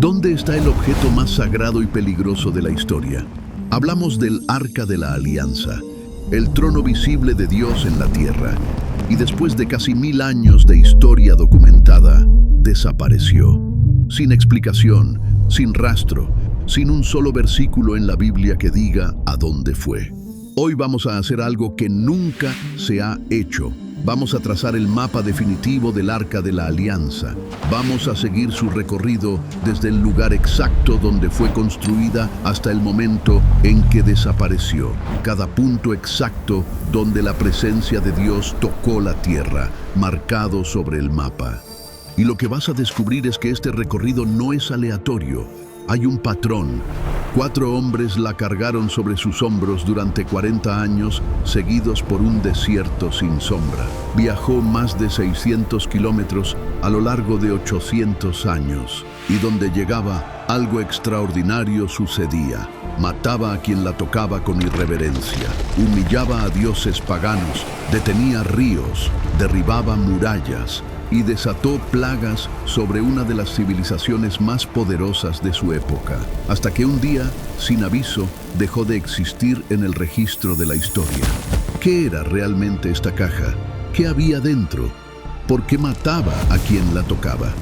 ¿Dónde está el objeto más sagrado y peligroso de la historia? Hablamos del Arca de la Alianza, el trono visible de Dios en la tierra, y después de casi 1000 años de historia documentada, desapareció. Sin explicación, sin rastro, sin un solo versículo en la Biblia que diga a dónde fue. Hoy vamos a hacer algo que nunca se ha hecho. Vamos a trazar el mapa definitivo del Arca de la Alianza. Vamos a seguir su recorrido desde el lugar exacto donde fue construida hasta el momento en que desapareció. Cada punto exacto donde la presencia de Dios tocó la tierra, marcado sobre el mapa. Y lo que vas a descubrir es que este recorrido no es aleatorio. Hay un patrón. 4 hombres la cargaron sobre sus hombros durante 40 años, seguidos por un desierto sin sombra. Viajó más de 600 kilómetros a lo largo de 800 años, y donde llegaba, algo extraordinario sucedía. Mataba a quien la tocaba con irreverencia, humillaba a dioses paganos, detenía ríos, derribaba murallas, y desató plagas sobre una de las civilizaciones más poderosas de su época, hasta que un día, sin aviso, dejó de existir en el registro de la historia. ¿Qué era realmente esta caja? ¿Qué había dentro? ¿Por qué mataba a quien la tocaba?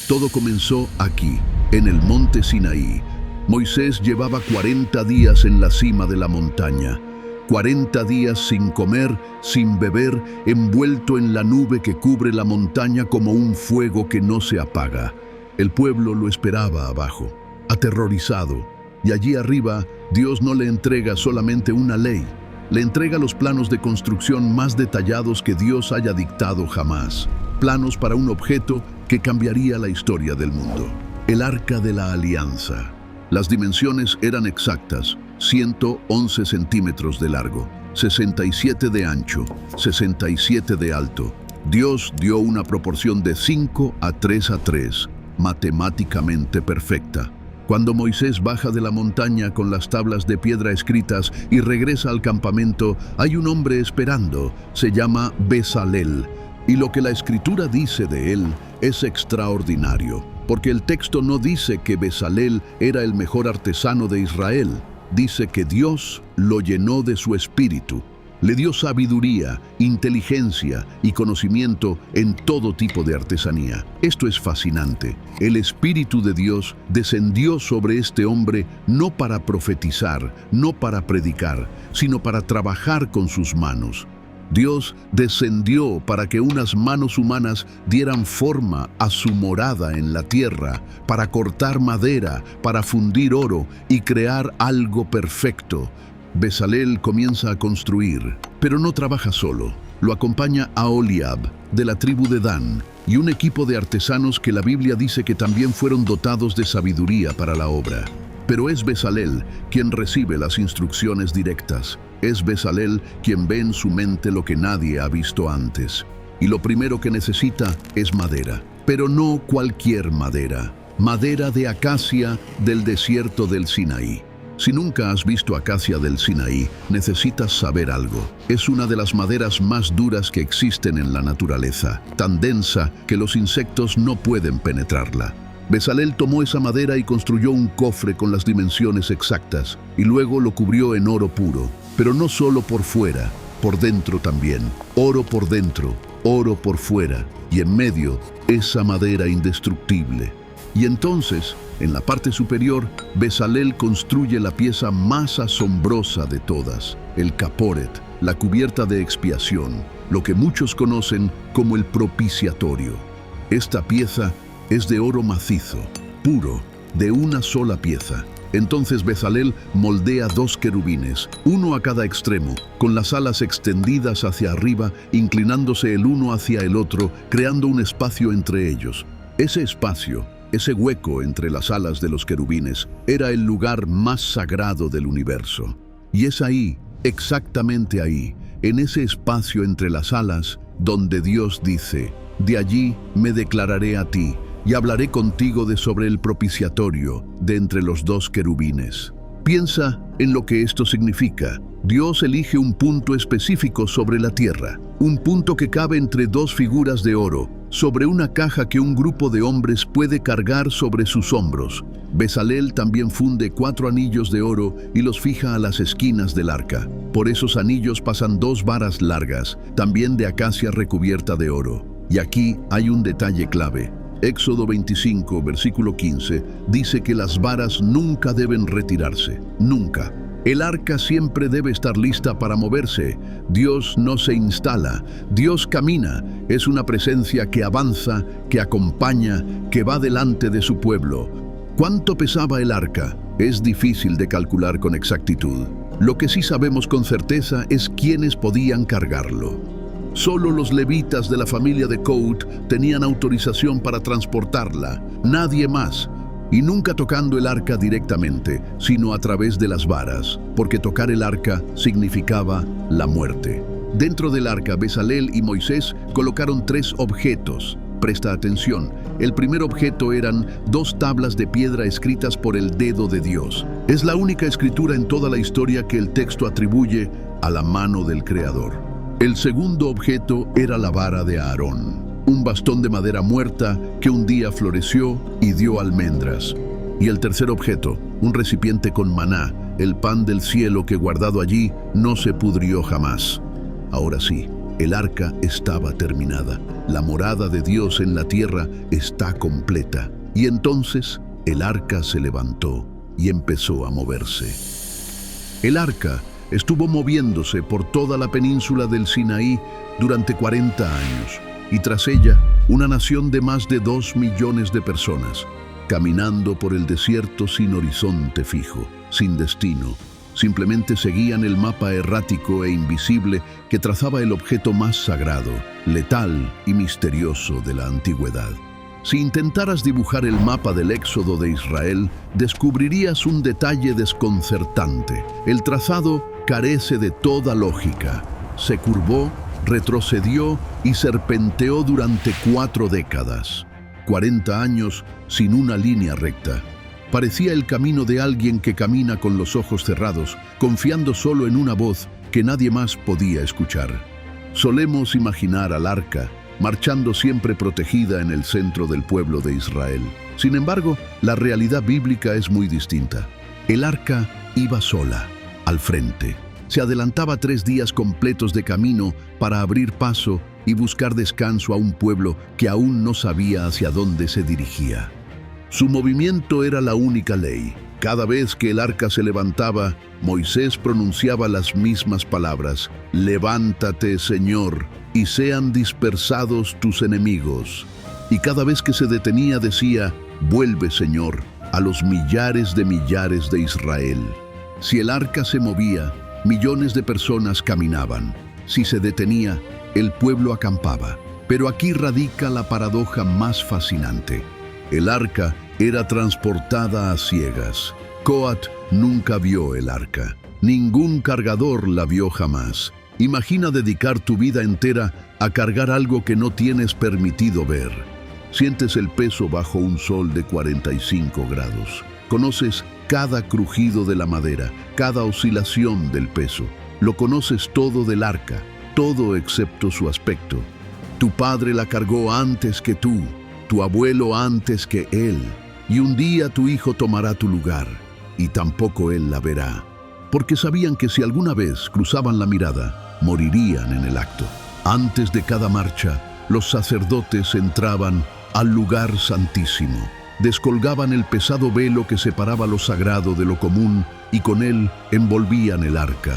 Todo comenzó aquí, en el monte Sinaí. Moisés llevaba 40 días en la cima de la montaña. 40 días sin comer, sin beber, envuelto en la nube que cubre la montaña como un fuego que no se apaga. El pueblo lo esperaba abajo, aterrorizado, y allí arriba Dios no le entrega solamente una ley, le entrega los planos de construcción más detallados que Dios haya dictado jamás, planos para un objeto que cambiaría la historia del mundo. El Arca de la Alianza. Las dimensiones eran exactas: 111 centímetros de largo, 67 de ancho, 67 de alto. Dios dio una proporción de 5:3:3, matemáticamente perfecta. Cuando Moisés baja de la montaña con las tablas de piedra escritas y regresa al campamento, hay un hombre esperando. Se llama Bezalel, y lo que la Escritura dice de él es extraordinario, porque el texto no dice que Bezalel era el mejor artesano de Israel. Dice que Dios lo llenó de su espíritu, le dio sabiduría, inteligencia y conocimiento en todo tipo de artesanía. Esto es fascinante. El Espíritu de Dios descendió sobre este hombre no para profetizar, no para predicar, sino para trabajar con sus manos. Dios descendió para que unas manos humanas dieran forma a su morada en la tierra, para cortar madera, para fundir oro y crear algo perfecto. Bezalel comienza a construir, pero no trabaja solo. Lo acompaña Aholiab, de la tribu de Dan, y un equipo de artesanos que la Biblia dice que también fueron dotados de sabiduría para la obra. Pero es Bezalel quien recibe las instrucciones directas. Es Bezalel quien ve en su mente lo que nadie ha visto antes. Y lo primero que necesita es madera. Pero no cualquier madera. Madera de acacia del desierto del Sinaí. Si nunca has visto acacia del Sinaí, necesitas saber algo. Es una de las maderas más duras que existen en la naturaleza, tan densa que los insectos no pueden penetrarla. Bezalel tomó esa madera y construyó un cofre con las dimensiones exactas, y luego lo cubrió en oro puro. Pero no solo por fuera, por dentro también. Oro por dentro, oro por fuera, y en medio, esa madera indestructible. Y entonces, en la parte superior, Bezalel construye la pieza más asombrosa de todas, el caporet, la cubierta de expiación, lo que muchos conocen como el propiciatorio. Esta pieza es de oro macizo, puro, de una sola pieza. Entonces Bezalel moldea 2 querubines, uno a cada extremo, con las alas extendidas hacia arriba, inclinándose el uno hacia el otro, creando un espacio entre ellos. Ese espacio, ese hueco entre las alas de los querubines, era el lugar más sagrado del universo. Y es ahí, exactamente ahí, en ese espacio entre las alas, donde Dios dice: «De allí me declararé a ti, y hablaré contigo de sobre el propiciatorio, de entre los 2 querubines». Piensa en lo que esto significa. Dios elige un punto específico sobre la tierra, un punto que cabe entre dos figuras de oro, sobre una caja que un grupo de hombres puede cargar sobre sus hombros. Bezalel también funde 4 anillos de oro y los fija a las esquinas del arca. Por esos anillos pasan 2 varas largas, también de acacia recubierta de oro. Y aquí hay un detalle clave. Éxodo 25, versículo 15, dice que las varas nunca deben retirarse, nunca. El arca siempre debe estar lista para moverse. Dios no se instala, Dios camina. Es una presencia que avanza, que acompaña, que va delante de su pueblo. ¿Cuánto pesaba el arca? Es difícil de calcular con exactitud. Lo que sí sabemos con certeza es quiénes podían cargarlo. Solo los levitas de la familia de Kohath tenían autorización para transportarla, nadie más. Y nunca tocando el arca directamente, sino a través de las varas, porque tocar el arca significaba la muerte. Dentro del arca, Bezalel y Moisés colocaron 3 objetos. Presta atención, el primer objeto eran 2 tablas de piedra escritas por el dedo de Dios. Es la única escritura en toda la historia que el texto atribuye a la mano del Creador. El segundo objeto era la vara de Aarón, un bastón de madera muerta que un día floreció y dio almendras. Y el tercer objeto, un recipiente con maná, el pan del cielo que guardado allí no se pudrió jamás. Ahora sí, el arca estaba terminada. La morada de Dios en la tierra está completa. Y entonces el arca se levantó y empezó a moverse. El arca estuvo moviéndose por toda la península del Sinaí durante 40 años. Y tras ella, una nación de más de 2 millones de personas, caminando por el desierto sin horizonte fijo, sin destino. Simplemente seguían el mapa errático e invisible que trazaba el objeto más sagrado, letal y misterioso de la antigüedad. Si intentaras dibujar el mapa del éxodo de Israel, descubrirías un detalle desconcertante. El trazado carece de toda lógica. Se curvó, retrocedió y serpenteó durante 4 décadas. 40 años sin una línea recta. Parecía el camino de alguien que camina con los ojos cerrados, confiando solo en una voz que nadie más podía escuchar. Solemos imaginar al arca, marchando siempre protegida en el centro del pueblo de Israel. Sin embargo, la realidad bíblica es muy distinta. El arca iba sola, al frente. Se adelantaba 3 días completos de camino para abrir paso y buscar descanso a un pueblo que aún no sabía hacia dónde se dirigía. Su movimiento era la única ley. Cada vez que el arca se levantaba, Moisés pronunciaba las mismas palabras: «Levántate, Señor, y sean dispersados tus enemigos». Y cada vez que se detenía decía: «Vuelve, Señor, a los millares de Israel». Si el arca se movía, millones de personas caminaban. Si se detenía, el pueblo acampaba. Pero aquí radica la paradoja más fascinante. El arca era transportada a ciegas. Kohath nunca vio el arca. Ningún cargador la vio jamás. Imagina dedicar tu vida entera a cargar algo que no tienes permitido ver. Sientes el peso bajo un sol de 45 grados. Conoces cada crujido de la madera, cada oscilación del peso. Lo conoces todo del arca, todo excepto su aspecto. Tu padre la cargó antes que tú, tu abuelo antes que él, y un día tu hijo tomará tu lugar, y tampoco él la verá, porque sabían que si alguna vez cruzaban la mirada, morirían en el acto. Antes de cada marcha, los sacerdotes entraban al lugar santísimo. Descolgaban el pesado velo que separaba lo sagrado de lo común y con él envolvían el arca.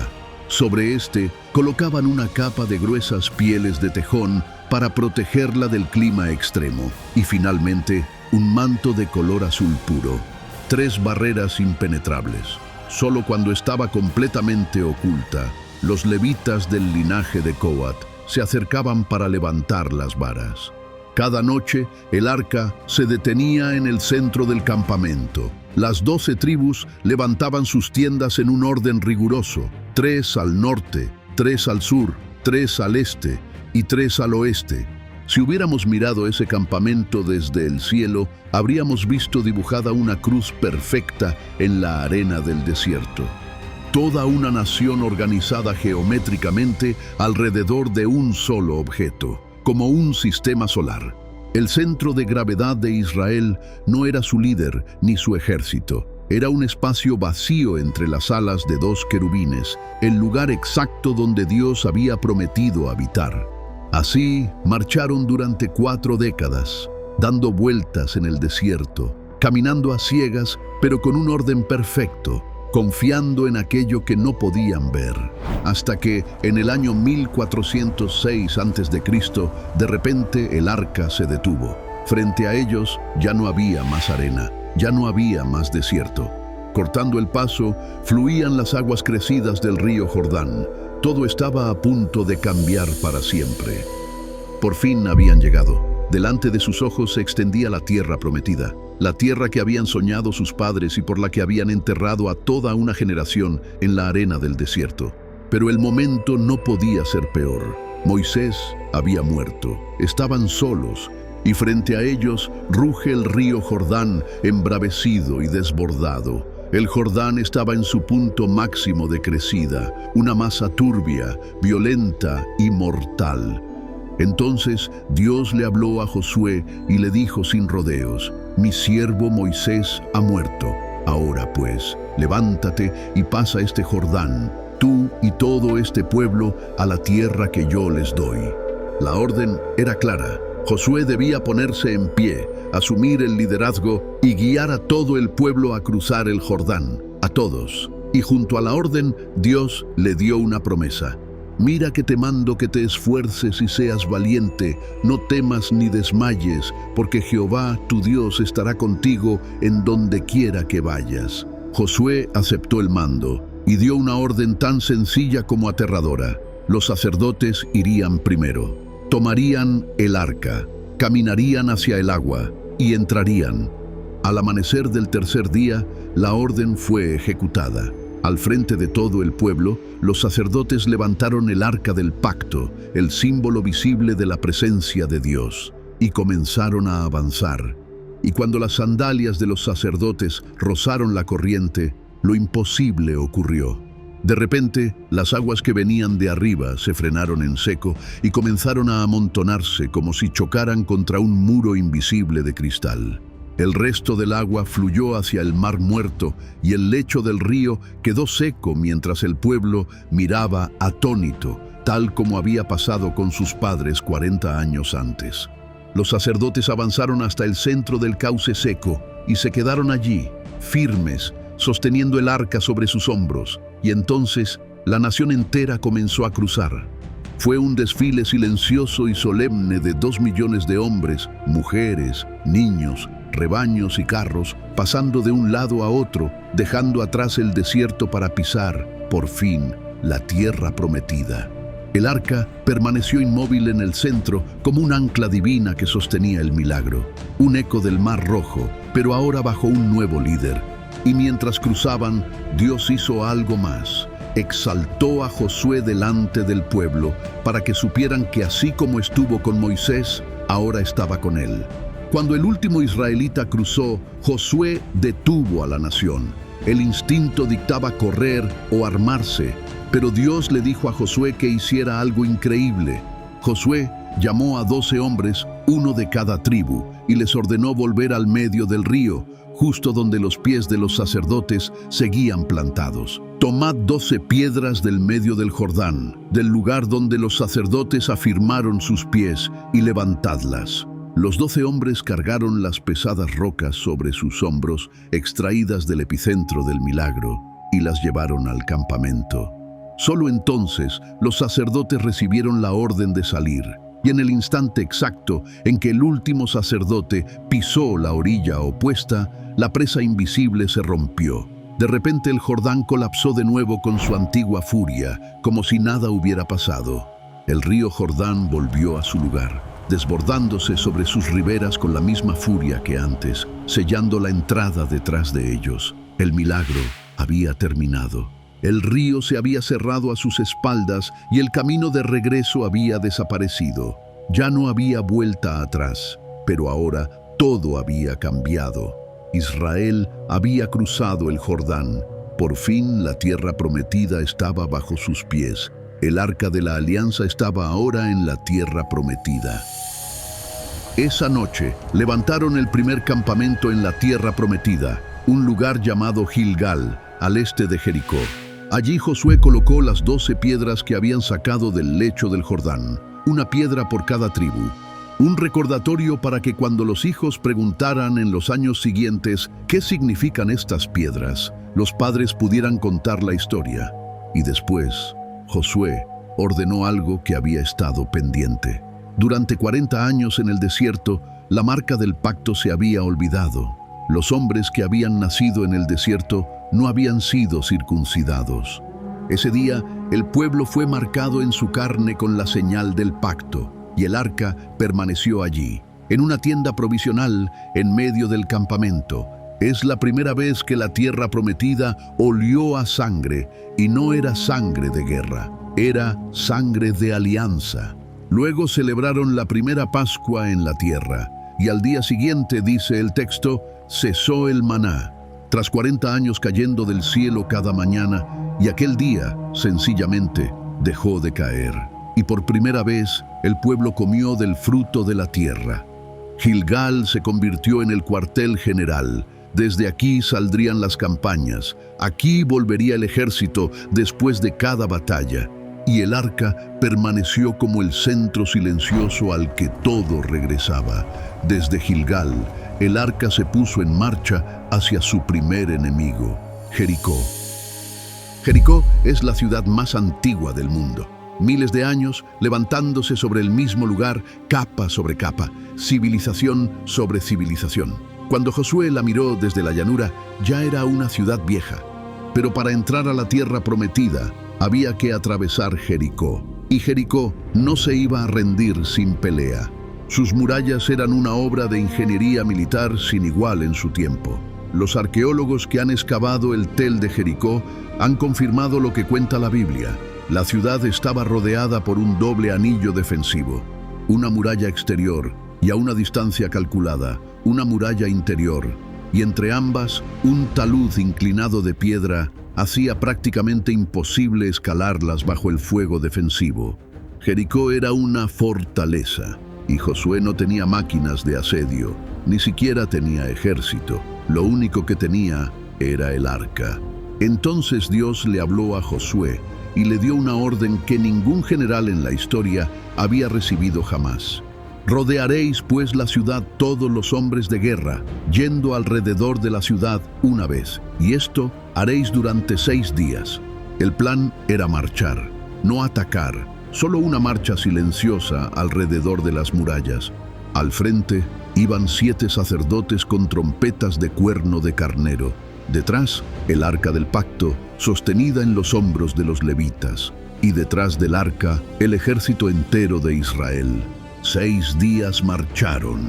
Sobre este colocaban una capa de gruesas pieles de tejón para protegerla del clima extremo y finalmente un manto de color azul puro. 3 barreras impenetrables. Solo cuando estaba completamente oculta, los levitas del linaje de Kohath se acercaban para levantar las varas. Cada noche, el arca se detenía en el centro del campamento. Las 12 tribus levantaban sus tiendas en un orden riguroso: 3 al norte, 3 al sur, 3 al este y 3 al oeste. Si hubiéramos mirado ese campamento desde el cielo, habríamos visto dibujada una cruz perfecta en la arena del desierto. toda una nación organizada geométricamente alrededor de un solo objeto, como un sistema solar. El centro de gravedad de Israel no era su líder ni su ejército. Era un espacio vacío entre las alas de dos querubines, el lugar exacto donde Dios había prometido habitar. Así marcharon durante 4 décadas, dando vueltas en el desierto, caminando a ciegas, pero con un orden perfecto, confiando en aquello que no podían ver, hasta que en el año 1406 a.C., de repente el arca se detuvo. Frente a ellos ya no había más arena, ya no había más desierto. Cortando el paso, fluían las aguas crecidas del río Jordán. Todo estaba a punto de cambiar para siempre. Por fin habían llegado. Delante de sus ojos se extendía la tierra prometida, la tierra que habían soñado sus padres y por la que habían enterrado a toda una generación en la arena del desierto. Pero el momento no podía ser peor. Moisés había muerto, estaban solos, y frente a ellos ruge el río Jordán, embravecido y desbordado. El Jordán estaba en su punto máximo de crecida, una masa turbia, violenta y mortal. Entonces Dios le habló a Josué y le dijo sin rodeos: «Mi siervo Moisés ha muerto. Ahora pues, levántate y pasa este Jordán, tú y todo este pueblo, a la tierra que yo les doy». La orden era clara. Josué debía ponerse en pie, asumir el liderazgo y guiar a todo el pueblo a cruzar el Jordán, a todos. Y junto a la orden, Dios le dio una promesa: «Mira que te mando que te esfuerces y seas valiente, no temas ni desmayes, porque Jehová tu Dios estará contigo en donde quiera que vayas». Josué aceptó el mando y dio una orden tan sencilla como aterradora. Los sacerdotes irían primero. Tomarían el arca, caminarían hacia el agua y entrarían. Al amanecer del tercer día, la orden fue ejecutada. Al frente de todo el pueblo, los sacerdotes levantaron el arca del pacto, el símbolo visible de la presencia de Dios, y comenzaron a avanzar. Y cuando las sandalias de los sacerdotes rozaron la corriente, lo imposible ocurrió. De repente, las aguas que venían de arriba se frenaron en seco y comenzaron a amontonarse como si chocaran contra un muro invisible de cristal. El resto del agua fluyó hacia el mar muerto y el lecho del río quedó seco mientras el pueblo miraba atónito, tal como había pasado con sus padres 40 años antes. Los sacerdotes avanzaron hasta el centro del cauce seco y se quedaron allí, firmes, sosteniendo el arca sobre sus hombros, y entonces la nación entera comenzó a cruzar. Fue un desfile silencioso y solemne de 2 millones de hombres, mujeres, niños, rebaños y carros, pasando de un lado a otro, dejando atrás el desierto para pisar, por fin, la tierra prometida. El arca permaneció inmóvil en el centro como un ancla divina que sostenía el milagro, un eco del Mar Rojo, pero ahora bajo un nuevo líder. Y mientras cruzaban, Dios hizo algo más. Exaltó a Josué delante del pueblo para que supieran que así como estuvo con Moisés, ahora estaba con él. Cuando el último israelita cruzó, Josué detuvo a la nación. El instinto dictaba correr o armarse, pero Dios le dijo a Josué que hiciera algo increíble. Josué llamó a 12 hombres, uno de cada tribu, y les ordenó volver al medio del río, justo donde los pies de los sacerdotes seguían plantados. Tomad 12 piedras del medio del Jordán, del lugar donde los sacerdotes afirmaron sus pies, y levantadlas. Los 12 hombres cargaron las pesadas rocas sobre sus hombros, extraídas del epicentro del milagro, y las llevaron al campamento. Solo entonces los sacerdotes recibieron la orden de salir, y en el instante exacto en que el último sacerdote pisó la orilla opuesta, la presa invisible se rompió. De repente el Jordán colapsó de nuevo con su antigua furia, como si nada hubiera pasado. El río Jordán volvió a su lugar, desbordándose sobre sus riberas con la misma furia que antes, sellando la entrada detrás de ellos. El milagro había terminado. El río se había cerrado a sus espaldas y el camino de regreso había desaparecido. Ya no había vuelta atrás, pero ahora todo había cambiado. Israel había cruzado el Jordán Por fin la tierra prometida estaba bajo sus pies. El arca de la alianza estaba ahora en la tierra prometida. Esa noche levantaron el primer campamento en la tierra prometida, un lugar llamado Gilgal, al este de Jericó. Allí Josué colocó las 12 piedras que habían sacado del lecho del Jordán, una piedra por cada tribu. Un recordatorio para que cuando los hijos preguntaran en los años siguientes qué significan estas piedras, los padres pudieran contar la historia. Y después, Josué ordenó algo que había estado pendiente. Durante 40 años en el desierto, la marca del pacto se había olvidado. Los hombres que habían nacido en el desierto no habían sido circuncidados. Ese día, el pueblo fue marcado en su carne con la señal del pacto, y el arca permaneció allí, en una tienda provisional en medio del campamento. Es la primera vez que la tierra prometida olió a sangre, y no era sangre de guerra, era sangre de alianza. Luego celebraron la primera Pascua en la tierra, y al día siguiente, dice el texto, cesó el maná, tras 40 años cayendo del cielo cada mañana, y aquel día, sencillamente, dejó de caer. Y por primera vez, el pueblo comió del fruto de la tierra. Gilgal se convirtió en el cuartel general. Desde aquí saldrían las campañas, aquí volvería el ejército después de cada batalla. Y el arca permaneció como el centro silencioso al que todo regresaba. Desde Gilgal, el arca se puso en marcha hacia su primer enemigo, Jericó. Jericó es la ciudad más antigua del mundo. Miles de años levantándose sobre el mismo lugar, capa sobre capa, civilización sobre civilización. Cuando Josué la miró desde la llanura, ya era una ciudad vieja. Pero para entrar a la tierra prometida, había que atravesar Jericó, y Jericó no se iba a rendir sin pelea. Sus murallas eran una obra de ingeniería militar sin igual en su tiempo. Los arqueólogos que han excavado el Tel de Jericó han confirmado lo que cuenta la Biblia. La ciudad estaba rodeada por un doble anillo defensivo, una muralla exterior y a una distancia calculada, una muralla interior, y entre ambas un talud inclinado de piedra hacía prácticamente imposible escalarlas bajo el fuego defensivo. Jericó era una fortaleza, y Josué no tenía máquinas de asedio, ni siquiera tenía ejército. Lo único que tenía era el arca. Entonces Dios le habló a Josué y le dio una orden que ningún general en la historia había recibido jamás. Rodearéis pues la ciudad todos los hombres de guerra, yendo alrededor de la ciudad una vez, y esto haréis durante 6 días. El plan era marchar, no atacar, solo una marcha silenciosa alrededor de las murallas. Al frente iban 7 sacerdotes con trompetas de cuerno de carnero. Detrás, el arca del pacto, sostenida en los hombros de los levitas, y detrás del arca, el ejército entero de Israel. 6 días marcharon,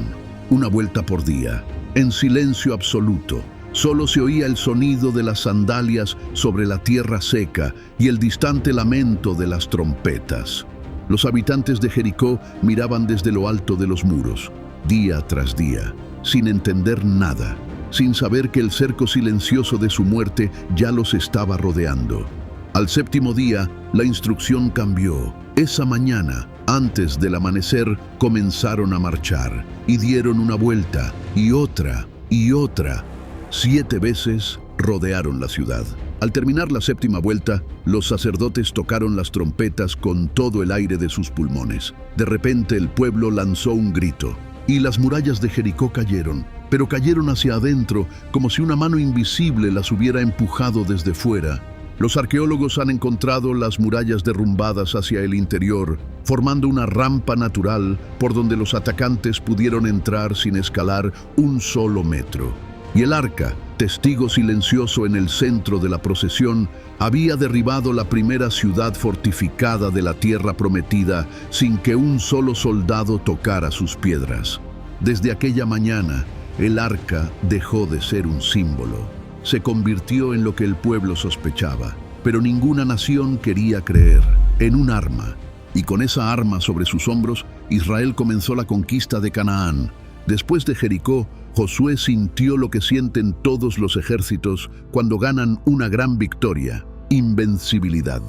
una vuelta por día, en silencio absoluto. Solo se oía el sonido de las sandalias sobre la tierra seca y el distante lamento de las trompetas. Los habitantes de Jericó miraban desde lo alto de los muros, día tras día, sin entender nada, sin saber que el cerco silencioso de su muerte ya los estaba rodeando. Al 7º día, la instrucción cambió. Esa mañana, antes del amanecer, comenzaron a marchar y dieron una vuelta y otra y otra. 7 veces rodearon la ciudad. Al terminar la 7ª vuelta, los sacerdotes tocaron las trompetas con todo el aire de sus pulmones. De repente el pueblo lanzó un grito y las murallas de Jericó cayeron, pero cayeron hacia adentro como si una mano invisible las hubiera empujado desde fuera. Los arqueólogos han encontrado las murallas derrumbadas hacia el interior, formando una rampa natural por donde los atacantes pudieron entrar sin escalar un solo metro. Y el arca, testigo silencioso en el centro de la procesión, había derribado la primera ciudad fortificada de la tierra prometida sin que un solo soldado tocara sus piedras. Desde aquella mañana, el arca dejó de ser un símbolo. Se convirtió en lo que el pueblo sospechaba, pero ninguna nación quería creer, en un arma. Y con esa arma sobre sus hombros, Israel comenzó la conquista de Canaán. Después de Jericó, Josué sintió lo que sienten todos los ejércitos cuando ganan una gran victoria: invencibilidad.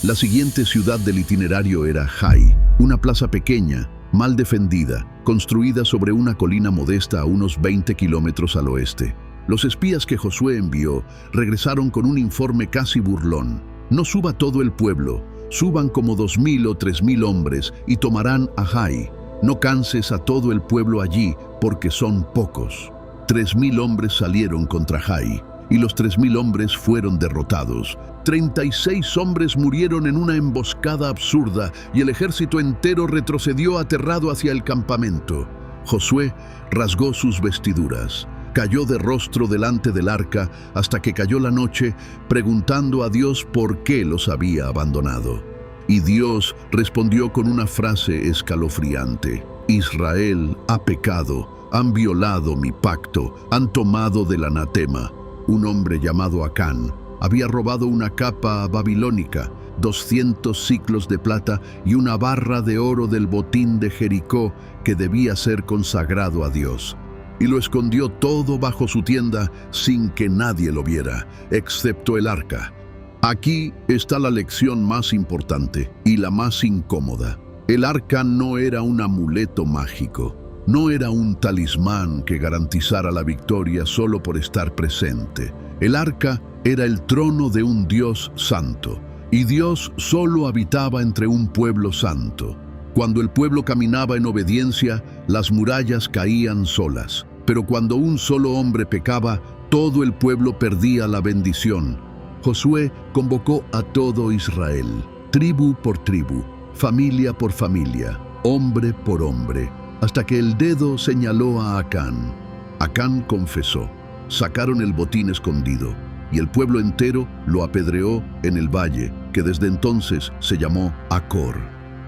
La siguiente ciudad del itinerario era Jai, una plaza pequeña, mal defendida, construida sobre una colina modesta a unos 20 kilómetros al oeste. Los espías que Josué envió regresaron con un informe casi burlón: no suba todo el pueblo, suban como 2,000 o 3,000 hombres y tomarán a Jai. No canses a todo el pueblo allí, porque son pocos. 3,000 hombres salieron contra Jai, y los 3,000 hombres fueron derrotados. 36 hombres murieron en una emboscada absurda, y el ejército entero retrocedió aterrado hacia el campamento. Josué rasgó sus vestiduras, cayó de rostro delante del arca hasta que cayó la noche, preguntando a Dios por qué los había abandonado. Y Dios respondió con una frase escalofriante: Israel ha pecado, han violado mi pacto, han tomado del anatema. Un hombre llamado Acán había robado una capa babilónica, 200 siclos de plata y una barra de oro del botín de Jericó que debía ser consagrado a Dios. Y lo escondió todo bajo su tienda sin que nadie lo viera, excepto el arca. Aquí está la lección más importante y la más incómoda. El arca no era un amuleto mágico, no era un talismán que garantizara la victoria solo por estar presente. El arca era el trono de un Dios santo, y Dios solo habitaba entre un pueblo santo. Cuando el pueblo caminaba en obediencia, las murallas caían solas, pero cuando un solo hombre pecaba, todo el pueblo perdía la bendición. Josué convocó a todo Israel, tribu por tribu, familia por familia, hombre por hombre, hasta que el dedo señaló a Acán. Acán confesó. Sacaron el botín escondido, y el pueblo entero lo apedreó en el valle, que desde entonces se llamó Acor.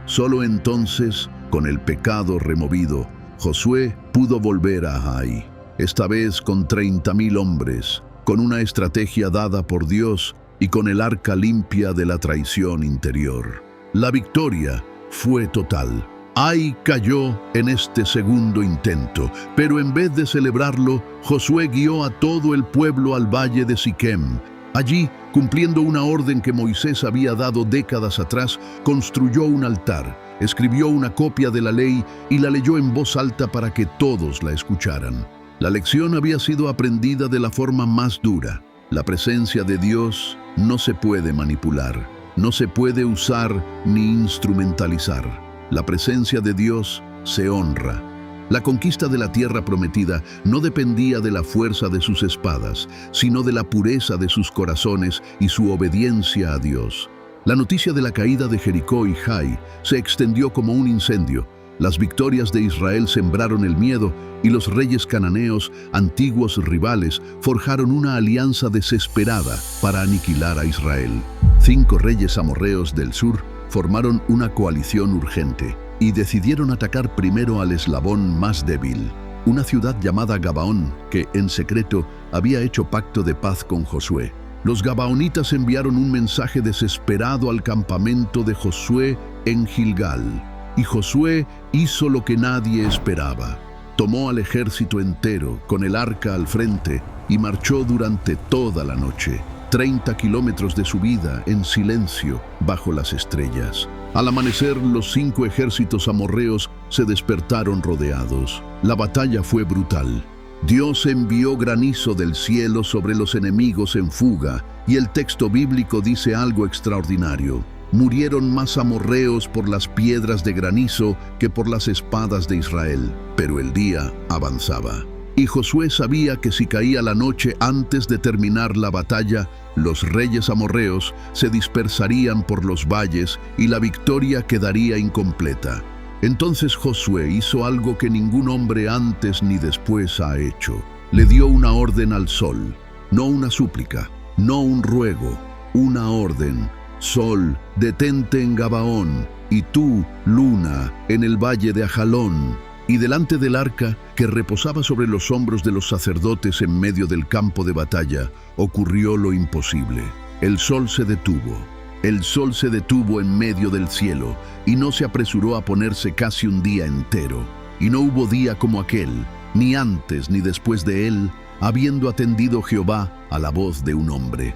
Solo entonces, con el pecado removido, Josué pudo volver a Jai, esta vez con 30,000 hombres, con una estrategia dada por Dios y con el arca limpia de la traición interior. La victoria fue total. Ai cayó en este segundo intento, pero en vez de celebrarlo, Josué guió a todo el pueblo al valle de Siquem. Allí, cumpliendo una orden que Moisés había dado décadas atrás, construyó un altar, escribió una copia de la ley y la leyó en voz alta para que todos la escucharan. La lección había sido aprendida de la forma más dura. La presencia de Dios no se puede manipular, no se puede usar ni instrumentalizar. La presencia de Dios se honra. La conquista de la tierra prometida no dependía de la fuerza de sus espadas, sino de la pureza de sus corazones y su obediencia a Dios. La noticia de la caída de Jericó y Jai se extendió como un incendio. Las victorias de Israel sembraron el miedo y los reyes cananeos, antiguos rivales, forjaron una alianza desesperada para aniquilar a Israel. 5 reyes amorreos del sur formaron una coalición urgente y decidieron atacar primero al eslabón más débil, una ciudad llamada Gabaón, que en secreto había hecho pacto de paz con Josué. Los gabaonitas enviaron un mensaje desesperado al campamento de Josué en Gilgal, y Josué hizo lo que nadie esperaba. Tomó al ejército entero, con el arca al frente, y marchó durante toda la noche, 30 kilómetros de subida en silencio bajo las estrellas. Al amanecer, los 5 ejércitos amorreos se despertaron rodeados. La batalla fue brutal. Dios envió granizo del cielo sobre los enemigos en fuga, y el texto bíblico dice algo extraordinario. Murieron más amorreos por las piedras de granizo que por las espadas de Israel, pero el día avanzaba. Y Josué sabía que si caía la noche antes de terminar la batalla, los reyes amorreos se dispersarían por los valles y la victoria quedaría incompleta. Entonces Josué hizo algo que ningún hombre antes ni después ha hecho. Le dio una orden al sol, no una súplica, no un ruego, una orden. Sol, detente en Gabaón, y tú, luna, en el valle de Ajalón. Y delante del arca, que reposaba sobre los hombros de los sacerdotes en medio del campo de batalla, ocurrió lo imposible. El sol se detuvo. El sol se detuvo en medio del cielo, y no se apresuró a ponerse casi un día entero. Y no hubo día como aquel. ni antes ni después de él, habiendo atendido Jehová a la voz de un hombre.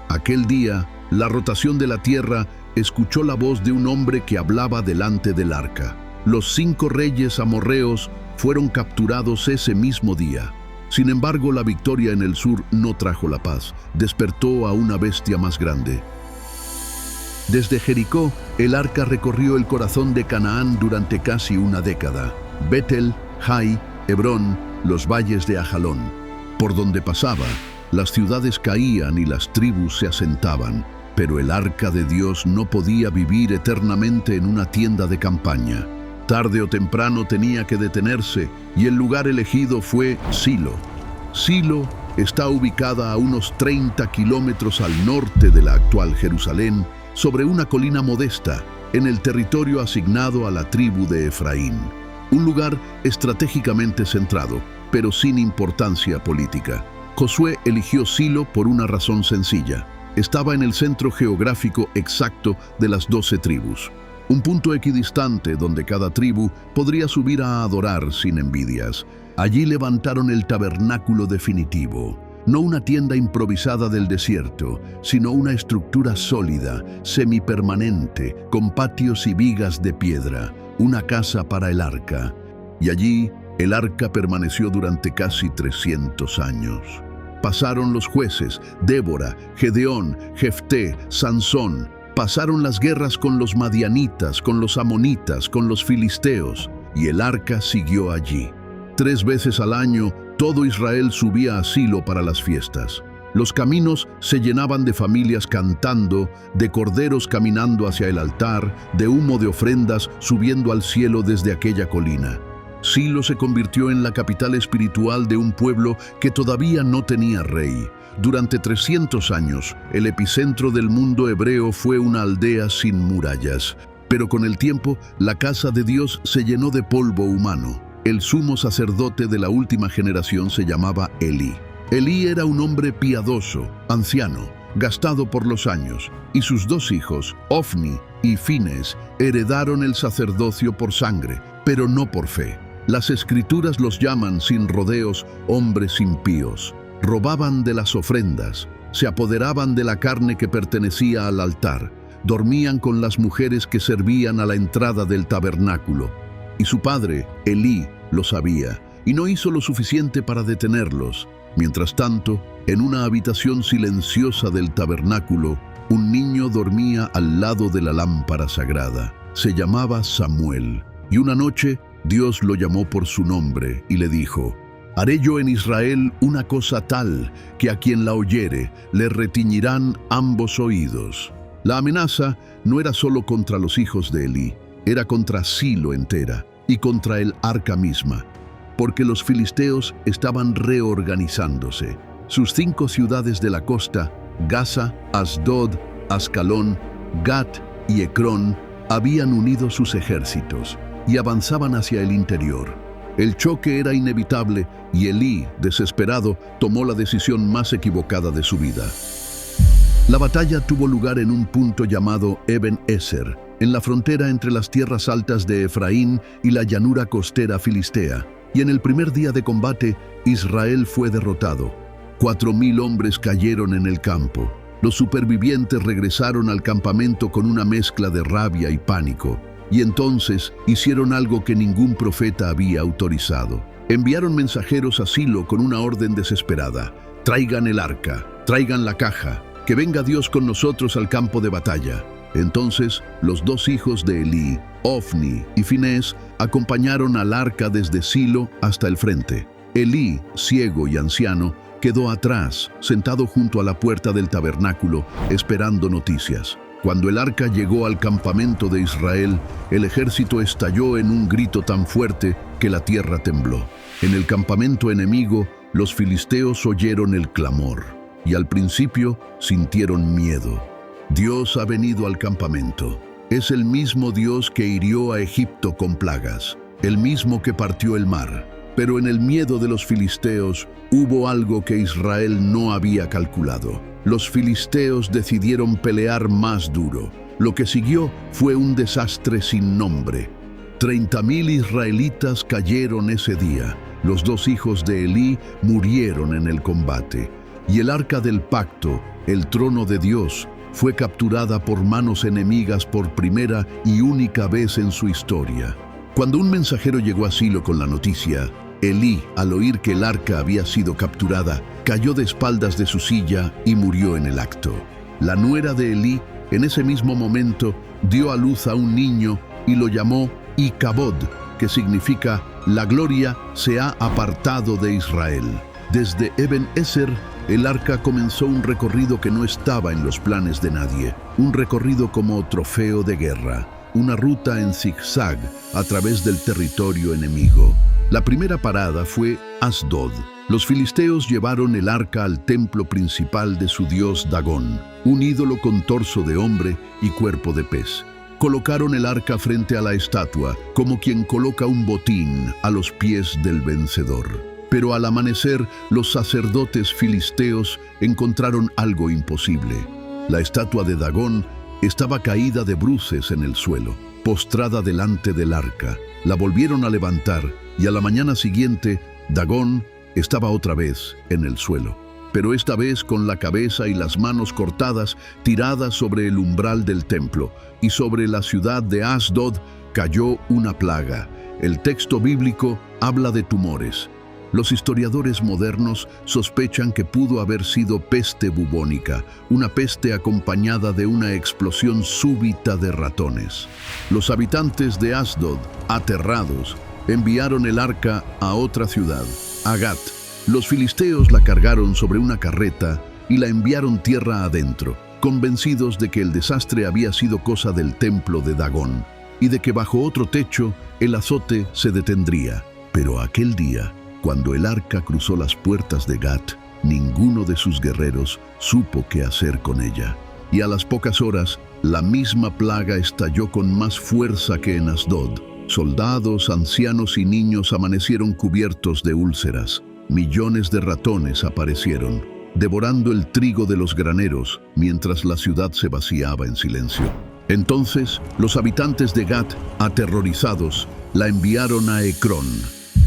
Aquel día, la rotación de la tierra escuchó la voz de un hombre que hablaba delante del arca. Los 5 reyes amorreos fueron capturados ese mismo día. Sin embargo, la victoria en el sur no trajo la paz, despertó a una bestia más grande. Desde Jericó, el arca recorrió el corazón de Canaán durante casi una década. Betel, Jai, Hebrón, los valles de Ajalón. Por donde pasaba, las ciudades caían y las tribus se asentaban, pero el arca de Dios no podía vivir eternamente en una tienda de campaña. Tarde o temprano tenía que detenerse, y el lugar elegido fue Silo. Silo está ubicada a unos 30 kilómetros al norte de la actual Jerusalén, sobre una colina modesta, en el territorio asignado a la tribu de Efraín. Un lugar estratégicamente centrado, pero sin importancia política. Josué eligió Silo por una razón sencilla. Estaba en el centro geográfico exacto de las 12 tribus. Un punto equidistante donde cada tribu podría subir a adorar sin envidias. Allí levantaron el tabernáculo definitivo. No una tienda improvisada del desierto, sino una estructura sólida, semipermanente, con patios y vigas de piedra, una casa para el arca. Y allí, el arca permaneció durante casi 300 años. Pasaron los jueces, Débora, Gedeón, Jefté, Sansón. Pasaron las guerras con los madianitas, con los amonitas, con los filisteos, y el arca siguió allí. 3 veces al año, todo Israel subía a Silo para las fiestas. Los caminos se llenaban de familias cantando, de corderos caminando hacia el altar, de humo de ofrendas subiendo al cielo desde aquella colina. Silo se convirtió en la capital espiritual de un pueblo que todavía no tenía rey. Durante 300 años, el epicentro del mundo hebreo fue una aldea sin murallas. Pero con el tiempo, la casa de Dios se llenó de polvo humano. El sumo sacerdote de la última generación se llamaba Elí. Elí era un hombre piadoso, anciano, gastado por los años, y sus 2 hijos, Ofni y Fines, heredaron el sacerdocio por sangre, pero no por fe. Las Escrituras los llaman, sin rodeos, hombres impíos. Robaban de las ofrendas, se apoderaban de la carne que pertenecía al altar, dormían con las mujeres que servían a la entrada del tabernáculo. Y su padre, Elí, lo sabía, y no hizo lo suficiente para detenerlos. Mientras tanto, en una habitación silenciosa del tabernáculo, un niño dormía al lado de la lámpara sagrada. Se llamaba Samuel, y una noche Dios lo llamó por su nombre y le dijo: «Haré yo en Israel una cosa tal que a quien la oyere le retiñirán ambos oídos». La amenaza no era solo contra los hijos de Elí, era contra Silo entera y contra el arca misma, porque los filisteos estaban reorganizándose. Sus 5 ciudades de la costa, Gaza, Asdod, Ascalón, Gat y Ecrón, habían unido sus ejércitos y avanzaban hacia el interior. El choque era inevitable y Elí, desesperado, tomó la decisión más equivocada de su vida. La batalla tuvo lugar en un punto llamado Eben Ezer, en la frontera entre las tierras altas de Efraín y la llanura costera filistea, y en el primer día de combate, Israel fue derrotado. 4.000 hombres cayeron en el campo. Los supervivientes regresaron al campamento con una mezcla de rabia y pánico, y entonces hicieron algo que ningún profeta había autorizado. Enviaron mensajeros a Silo con una orden desesperada: «Traigan el arca, traigan la caja, que venga Dios con nosotros al campo de batalla». Entonces, los 2 hijos de Elí, Ofni y Finés, acompañaron al arca desde Silo hasta el frente. Elí, ciego y anciano, quedó atrás, sentado junto a la puerta del tabernáculo, esperando noticias. Cuando el arca llegó al campamento de Israel, el ejército estalló en un grito tan fuerte que la tierra tembló. En el campamento enemigo, los filisteos oyeron el clamor, y al principio sintieron miedo. Dios ha venido al campamento. Es el mismo Dios que hirió a Egipto con plagas, el mismo que partió el mar. Pero en el miedo de los filisteos hubo algo que Israel no había calculado. Los filisteos decidieron pelear más duro. Lo que siguió fue un desastre sin nombre. 30.000 israelitas cayeron ese día, Los 2 hijos de Elí murieron en el combate, y el arca del pacto, el trono de Dios, fue capturada por manos enemigas por primera y única vez en su historia. Cuando un mensajero llegó a Silo con la noticia, Elí, al oír que el arca había sido capturada, cayó de espaldas de su silla y murió en el acto. La nuera de Elí, en ese mismo momento, dio a luz a un niño y lo llamó Icabod, que significa «La gloria se ha apartado de Israel». Desde Eben Ezer, el arca comenzó un recorrido que no estaba en los planes de nadie, un recorrido como trofeo de guerra, una ruta en zigzag a través del territorio enemigo. La primera parada fue Asdod. Los filisteos llevaron el arca al templo principal de su dios Dagón, un ídolo con torso de hombre y cuerpo de pez. Colocaron el arca frente a la estatua, como quien coloca un botín a los pies del vencedor. Pero al amanecer, los sacerdotes filisteos encontraron algo imposible. La estatua de Dagón estaba caída de bruces en el suelo, postrada delante del arca. La volvieron a levantar y a la mañana siguiente, Dagón estaba otra vez en el suelo, pero esta vez con la cabeza y las manos cortadas, tiradas sobre el umbral del templo, y sobre la ciudad de Asdod cayó una plaga. El texto bíblico habla de tumores. Los historiadores modernos sospechan que pudo haber sido peste bubónica, una peste acompañada de una explosión súbita de ratones. Los habitantes de Asdod, aterrados, enviaron el arca a otra ciudad, a Gat. Los filisteos la cargaron sobre una carreta y la enviaron tierra adentro, convencidos de que el desastre había sido cosa del templo de Dagón y de que bajo otro techo el azote se detendría. Pero aquel día, cuando el arca cruzó las puertas de Gat, ninguno de sus guerreros supo qué hacer con ella. Y a las pocas horas, la misma plaga estalló con más fuerza que en Asdod. Soldados, ancianos y niños amanecieron cubiertos de úlceras. Millones de ratones aparecieron, devorando el trigo de los graneros, mientras la ciudad se vaciaba en silencio. Entonces, los habitantes de Gat, aterrorizados, la enviaron a Ecrón.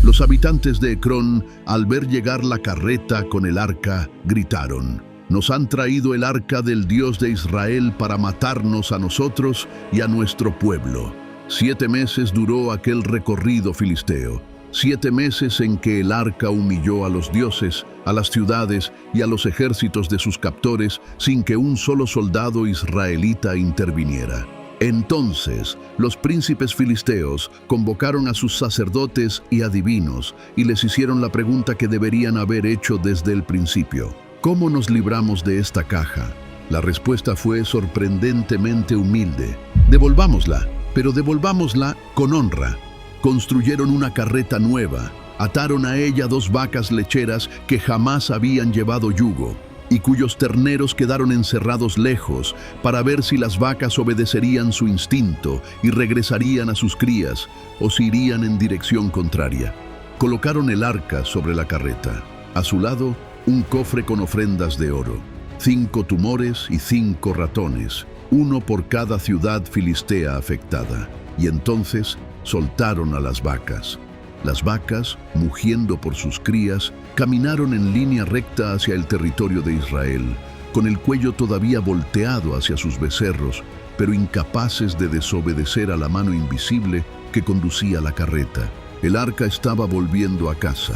Los habitantes de Ecrón, al ver llegar la carreta con el arca, gritaron: «Nos han traído el arca del Dios de Israel para matarnos a nosotros y a nuestro pueblo». 7 meses duró aquel recorrido filisteo, 7 meses en que el arca humilló a los dioses, a las ciudades y a los ejércitos de sus captores sin que un solo soldado israelita interviniera. Entonces, los príncipes filisteos convocaron a sus sacerdotes y adivinos y les hicieron la pregunta que deberían haber hecho desde el principio: ¿cómo nos libramos de esta caja? La respuesta fue sorprendentemente humilde: devolvámosla, pero devolvámosla con honra. Construyeron una carreta nueva, ataron a ella 2 vacas lecheras que jamás habían llevado yugo, y cuyos terneros quedaron encerrados lejos para ver si las vacas obedecerían su instinto y regresarían a sus crías o si irían en dirección contraria. Colocaron el arca sobre la carreta. A su lado, un cofre con ofrendas de oro, 5 tumores y 5 ratones, 1 por cada ciudad filistea afectada. Y entonces soltaron a las vacas. Las vacas, mugiendo por sus crías, caminaron en línea recta hacia el territorio de Israel, con el cuello todavía volteado hacia sus becerros, pero incapaces de desobedecer a la mano invisible que conducía la carreta. El arca estaba volviendo a casa.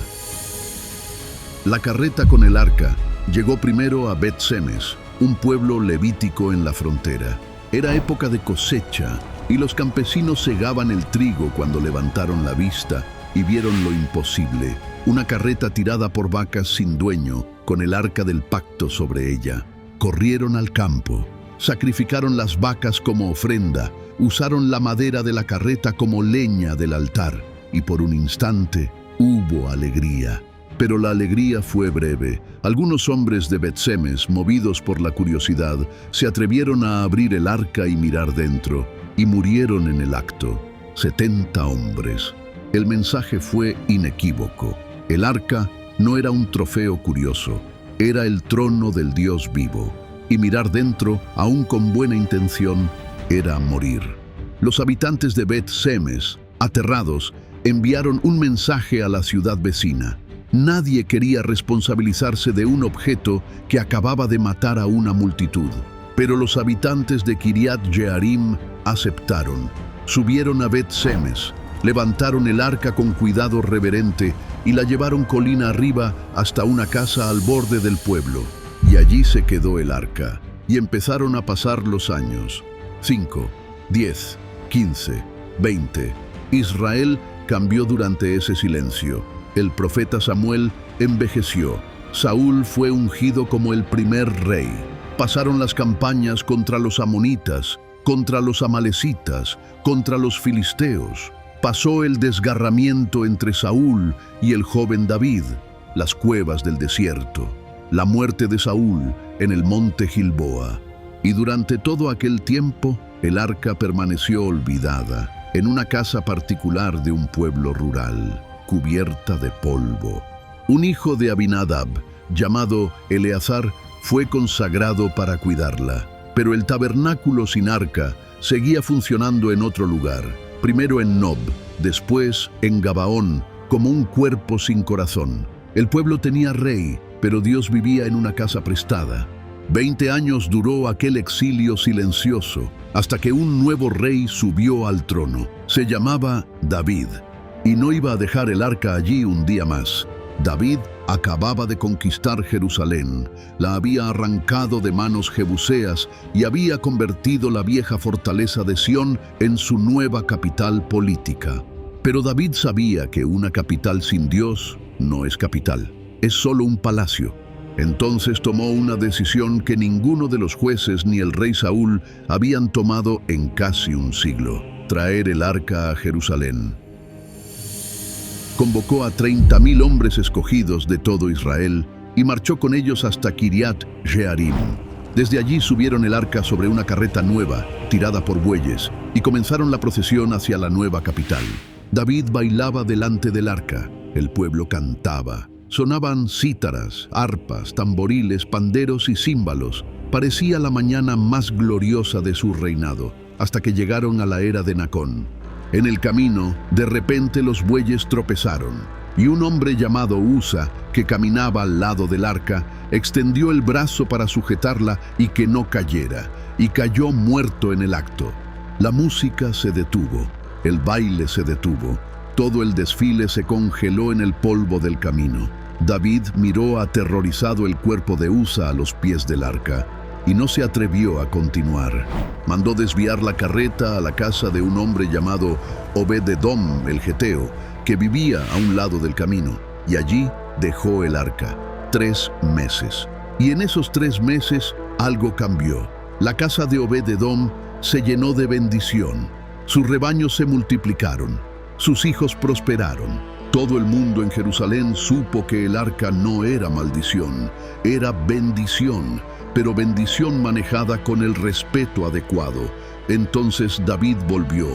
La carreta con el arca llegó primero a Bet-Semes, un pueblo levítico en la frontera. Era época de cosecha y los campesinos segaban el trigo cuando levantaron la vista y vieron lo imposible: una carreta tirada por vacas sin dueño, con el arca del pacto sobre ella. Corrieron al campo, sacrificaron las vacas como ofrenda, usaron la madera de la carreta como leña del altar, y por un instante hubo alegría. Pero la alegría fue breve. Algunos hombres de Bet-Semes, movidos por la curiosidad, se atrevieron a abrir el arca y mirar dentro, y murieron en el acto. 70 hombres. El mensaje fue inequívoco. El arca no era un trofeo curioso, era el trono del Dios vivo. Y mirar dentro, aun con buena intención, era morir. Los habitantes de Bet-Semes, aterrados, enviaron un mensaje a la ciudad vecina. Nadie quería responsabilizarse de un objeto que acababa de matar a una multitud. Pero los habitantes de Kiriat Jearim aceptaron. Subieron a Bet-Semes, levantaron el arca con cuidado reverente y la llevaron colina arriba hasta una casa al borde del pueblo. Y allí se quedó el arca. Y empezaron a pasar los años. 5, 10, 15, 20. Israel cambió durante ese silencio. El profeta Samuel envejeció. Saúl fue ungido como el primer rey. Pasaron las campañas contra los amonitas, contra los amalecitas, contra los filisteos. Pasó el desgarramiento entre Saúl y el joven David, las cuevas del desierto, la muerte de Saúl en el monte Gilboa. Y durante todo aquel tiempo, el arca permaneció olvidada, en una casa particular de un pueblo rural, cubierta de polvo. Un hijo de Abinadab, llamado Eleazar, fue consagrado para cuidarla, pero el tabernáculo sin arca seguía funcionando en otro lugar, primero en Nob, después en Gabaón, como un cuerpo sin corazón. El pueblo tenía rey, pero Dios vivía en una casa prestada. 20 años duró aquel exilio silencioso, hasta que un nuevo rey subió al trono. Se llamaba David, y no iba a dejar el arca allí un día más. David acababa de conquistar Jerusalén, la había arrancado de manos jebuseas y había convertido la vieja fortaleza de Sión en su nueva capital política. Pero David sabía que una capital sin Dios no es capital, es solo un palacio. Entonces tomó una decisión que ninguno de los jueces ni el rey Saúl habían tomado en casi un siglo: traer el arca a Jerusalén. Convocó a 30,000 hombres escogidos de todo Israel y marchó con ellos hasta Kiriat Jearim. Desde allí subieron el arca sobre una carreta nueva, tirada por bueyes, y comenzaron la procesión hacia la nueva capital. David bailaba delante del arca, el pueblo cantaba. Sonaban cítaras, arpas, tamboriles, panderos y címbalos. Parecía la mañana más gloriosa de su reinado, hasta que llegaron a la era de Nacón. En el camino, de repente los bueyes tropezaron, y un hombre llamado Usa, que caminaba al lado del arca, extendió el brazo para sujetarla y que no cayera, y cayó muerto en el acto. La música se detuvo, el baile se detuvo, todo el desfile se congeló en el polvo del camino. David miró aterrorizado el cuerpo de Usa a los pies del arca, y no se atrevió a continuar. Mandó desviar la carreta a la casa de un hombre llamado Obed-Edom el Geteo, que vivía a un lado del camino, y allí dejó el arca. 3 meses. Y en esos 3 meses algo cambió. La casa de Obed-Edom se llenó de bendición. Sus rebaños se multiplicaron. Sus hijos prosperaron. Todo el mundo en Jerusalén supo que el arca no era maldición, era bendición, pero bendición manejada con el respeto adecuado. Entonces David volvió,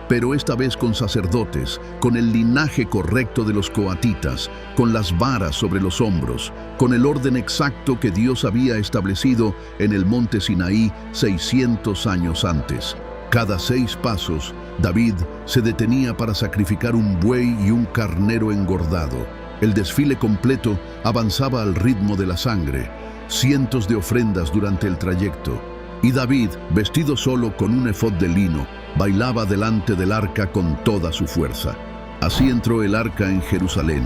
pero esta vez con sacerdotes, con el linaje correcto de los coatitas, con las varas sobre los hombros, con el orden exacto que Dios había establecido en el monte Sinaí 600 años antes. Cada 6 pasos, David se detenía para sacrificar un buey y un carnero engordado. El desfile completo avanzaba al ritmo de la sangre, cientos de ofrendas durante el trayecto. Y David, vestido solo con un efod de lino, bailaba delante del arca con toda su fuerza. Así entró el arca en Jerusalén,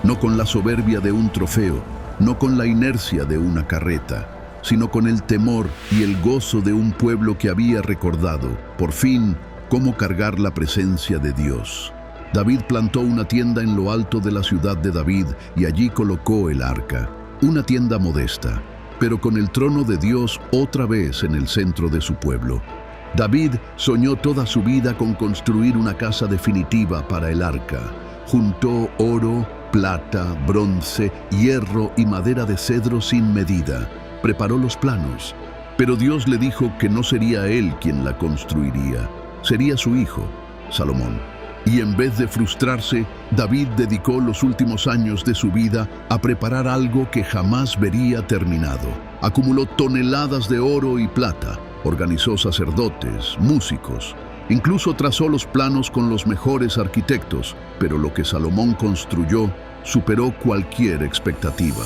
no con la soberbia de un trofeo, no con la inercia de una carreta, sino con el temor y el gozo de un pueblo que había recordado, por fin, cómo cargar la presencia de Dios. David plantó una tienda en lo alto de la ciudad de David y allí colocó el arca. Una tienda modesta, pero con el trono de Dios otra vez en el centro de su pueblo. David soñó toda su vida con construir una casa definitiva para el arca. Juntó oro, plata, bronce, hierro y madera de cedro sin medida. Preparó los planos, pero Dios le dijo que no sería él quien la construiría, sería su hijo, Salomón. Y en vez de frustrarse, David dedicó los últimos años de su vida a preparar algo que jamás vería terminado. Acumuló toneladas de oro y plata, organizó sacerdotes, músicos, Incluso trazó los planos con los mejores arquitectos, pero lo que Salomón construyó superó cualquier expectativa.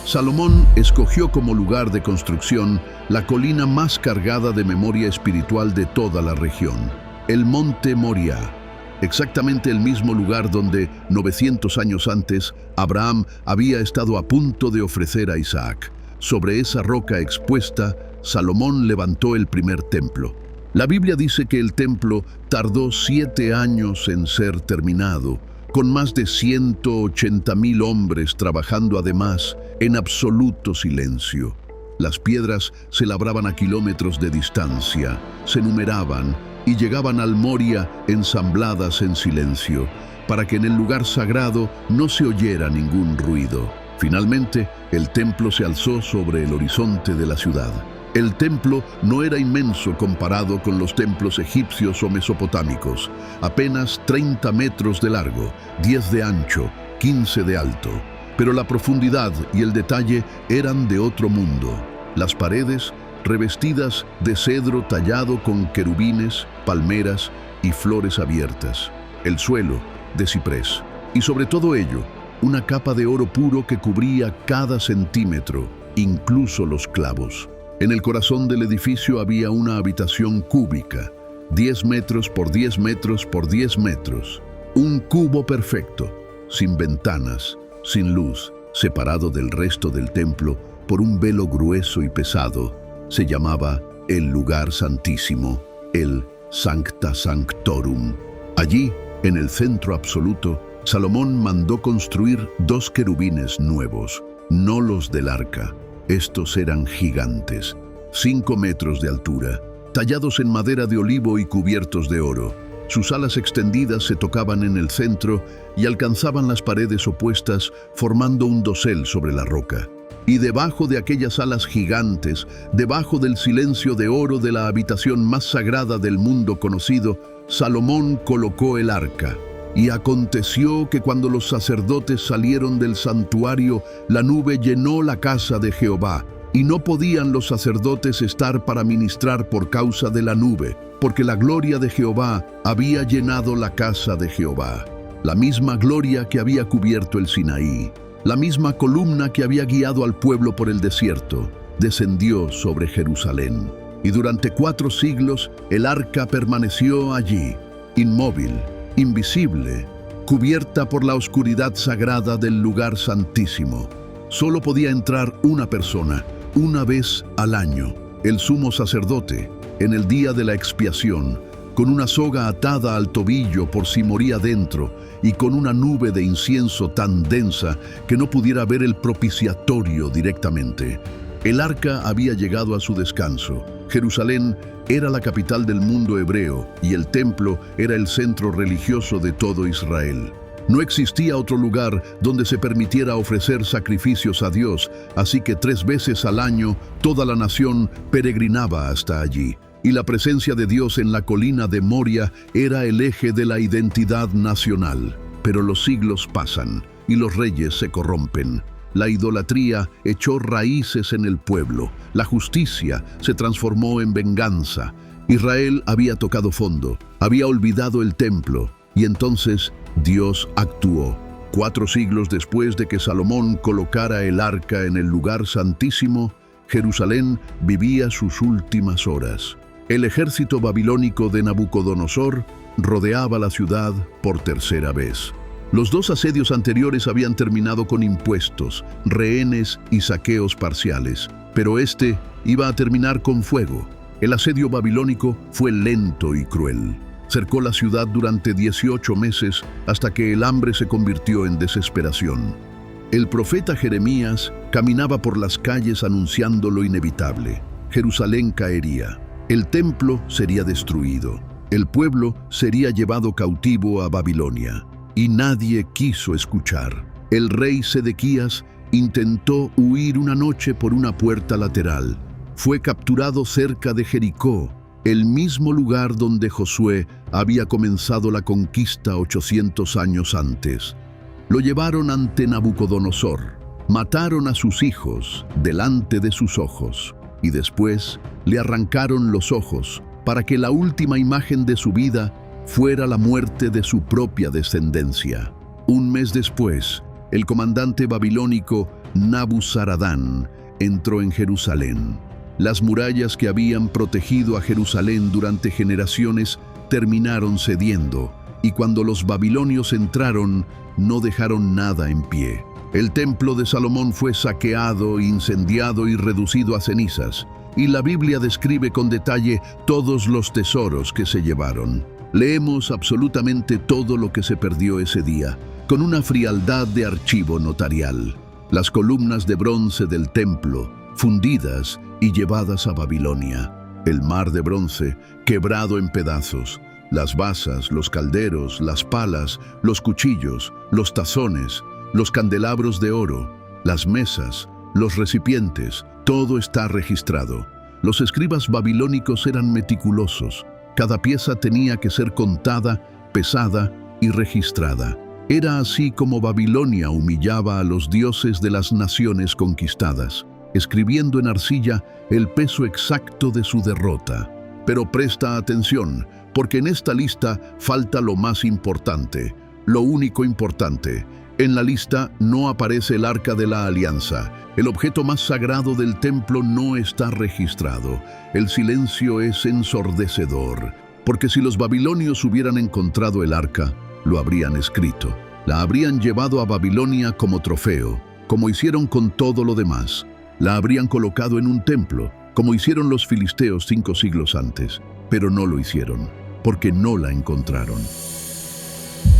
Salomón escogió como lugar de construcción la colina más cargada de memoria espiritual de toda la región, el Monte Moriah, exactamente el mismo lugar donde 900 años antes Abraham había estado a punto de ofrecer a Isaac. Sobre esa roca expuesta, Salomón levantó el primer templo. La Biblia dice que el templo tardó 7 años en ser terminado, con más de 180,000 hombres trabajando además en absoluto silencio. Las piedras se labraban a kilómetros de distancia, se numeraban y llegaban al Moria ensambladas en silencio, para que en el lugar sagrado no se oyera ningún ruido. Finalmente, el templo se alzó sobre el horizonte de la ciudad. El templo no era inmenso comparado con los templos egipcios o mesopotámicos, apenas 30 metros de largo, 10 de ancho, 15 de alto. Pero la profundidad y el detalle eran de otro mundo. Las paredes, revestidas de cedro tallado con querubines, palmeras y flores abiertas. El suelo, de ciprés. Y sobre todo ello, una capa de oro puro que cubría cada centímetro, incluso los clavos. En el corazón del edificio había una habitación cúbica, 10 metros por 10 metros por 10 metros. Un cubo perfecto, sin ventanas, sin luz, separado del resto del templo por un velo grueso y pesado. Se llamaba el lugar santísimo, el Sancta Sanctorum. Allí, en el centro absoluto, Salomón mandó construir 2 querubines nuevos, no los del arca. Estos eran gigantes, 5 metros de altura, tallados en madera de olivo y cubiertos de oro. Sus alas extendidas se tocaban en el centro y alcanzaban las paredes opuestas, formando un dosel sobre la roca. Y debajo de aquellas alas gigantes, debajo del silencio de oro de la habitación más sagrada del mundo conocido, Salomón colocó el arca. Y aconteció que cuando los sacerdotes salieron del santuario, la nube llenó la casa de Jehová, y no podían los sacerdotes estar para ministrar por causa de la nube, porque la gloria de Jehová había llenado la casa de Jehová. La misma gloria que había cubierto el Sinaí, la misma columna que había guiado al pueblo por el desierto, descendió sobre Jerusalén. Y durante 4 siglos el arca permaneció allí, inmóvil, invisible, cubierta por la oscuridad sagrada del lugar santísimo. Solo podía entrar una persona, una vez al año, el sumo sacerdote, en el día de la expiación, con una soga atada al tobillo por si moría dentro y con una nube de incienso tan densa que no pudiera ver el propiciatorio directamente. El arca había llegado a su descanso. Jerusalén era la capital del mundo hebreo y el templo era el centro religioso de todo Israel. No existía otro lugar donde se permitiera ofrecer sacrificios a Dios, así que 3 veces al año toda la nación peregrinaba hasta allí. Y la presencia de Dios en la colina de Moria era el eje de la identidad nacional. Pero los siglos pasan y los reyes se corrompen. La idolatría echó raíces en el pueblo. La justicia se transformó en venganza. Israel había tocado fondo, había olvidado el templo. Y entonces Dios actuó. 4 siglos después de que Salomón colocara el arca en el lugar santísimo, Jerusalén vivía sus últimas horas. El ejército babilónico de Nabucodonosor rodeaba la ciudad por 3.ª vez. Los 2 asedios anteriores habían terminado con impuestos, rehenes y saqueos parciales, pero este iba a terminar con fuego. El asedio babilónico fue lento y cruel. Cercó la ciudad durante 18 meses hasta que el hambre se convirtió en desesperación. El profeta Jeremías caminaba por las calles anunciando lo inevitable. Jerusalén caería, el templo sería destruido, el pueblo sería llevado cautivo a Babilonia. Y nadie quiso escuchar. El rey Sedequías intentó huir una noche por una puerta lateral. Fue capturado cerca de Jericó, el mismo lugar donde Josué había comenzado la conquista 800 años antes. Lo llevaron ante Nabucodonosor, mataron a sus hijos delante de sus ojos y después le arrancaron los ojos, para que la última imagen de su vida fuera la muerte de su propia descendencia. Un mes después, el comandante babilónico Nabuzaradán entró en Jerusalén. Las murallas que habían protegido a Jerusalén durante generaciones terminaron cediendo, y cuando los babilonios entraron, no dejaron nada en pie. El templo de Salomón fue saqueado, incendiado y reducido a cenizas, y la Biblia describe con detalle todos los tesoros que se llevaron. Leemos absolutamente todo lo que se perdió ese día, con una frialdad de archivo notarial. Las columnas de bronce del templo, fundidas y llevadas a Babilonia. El mar de bronce, quebrado en pedazos. Las basas, los calderos, las palas, los cuchillos, los tazones, los candelabros de oro, las mesas, los recipientes, todo está registrado. Los escribas babilónicos eran meticulosos. Cada pieza tenía que ser contada, pesada y registrada. Era así como Babilonia humillaba a los dioses de las naciones conquistadas, escribiendo en arcilla el peso exacto de su derrota. Pero presta atención, porque en esta lista falta lo más importante, lo único importante. En la lista no aparece el Arca de la Alianza. El objeto más sagrado del templo no está registrado. El silencio es ensordecedor, porque si los babilonios hubieran encontrado el arca, lo habrían escrito. La habrían llevado a Babilonia como trofeo, como hicieron con todo lo demás. La habrían colocado en un templo, como hicieron los filisteos 5 siglos antes, pero no lo hicieron, porque no la encontraron.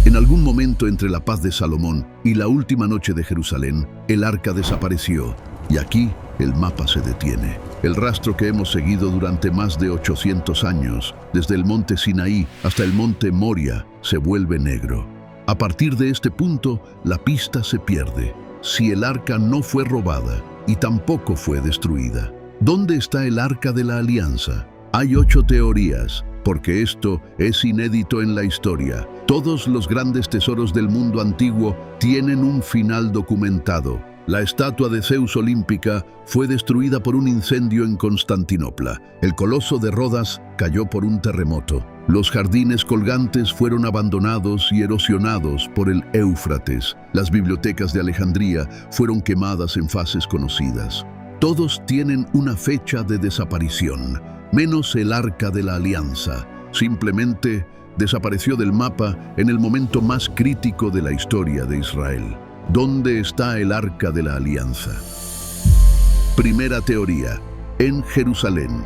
En algún momento entre la paz de Salomón y la última noche de Jerusalén, el arca desapareció, y aquí el mapa se detiene. El rastro que hemos seguido durante más de 800 años, desde el monte Sinaí hasta el monte Moria, se vuelve negro. A partir de este punto, la pista se pierde. Si el arca no fue robada y tampoco fue destruida, ¿dónde está el Arca de la Alianza? Hay 8 teorías, porque esto es inédito en la historia. Todos los grandes tesoros del mundo antiguo tienen un final documentado. La estatua de Zeus olímpica fue destruida por un incendio en Constantinopla. El coloso de Rodas cayó por un terremoto. Los jardines colgantes fueron abandonados y erosionados por el Éufrates. Las bibliotecas de Alejandría fueron quemadas en fases conocidas. Todos tienen una fecha de desaparición, menos el Arca de la Alianza. Simplemente desapareció del mapa en el momento más crítico de la historia de Israel. ¿Dónde está el Arca de la Alianza? Primera teoría: en Jerusalén.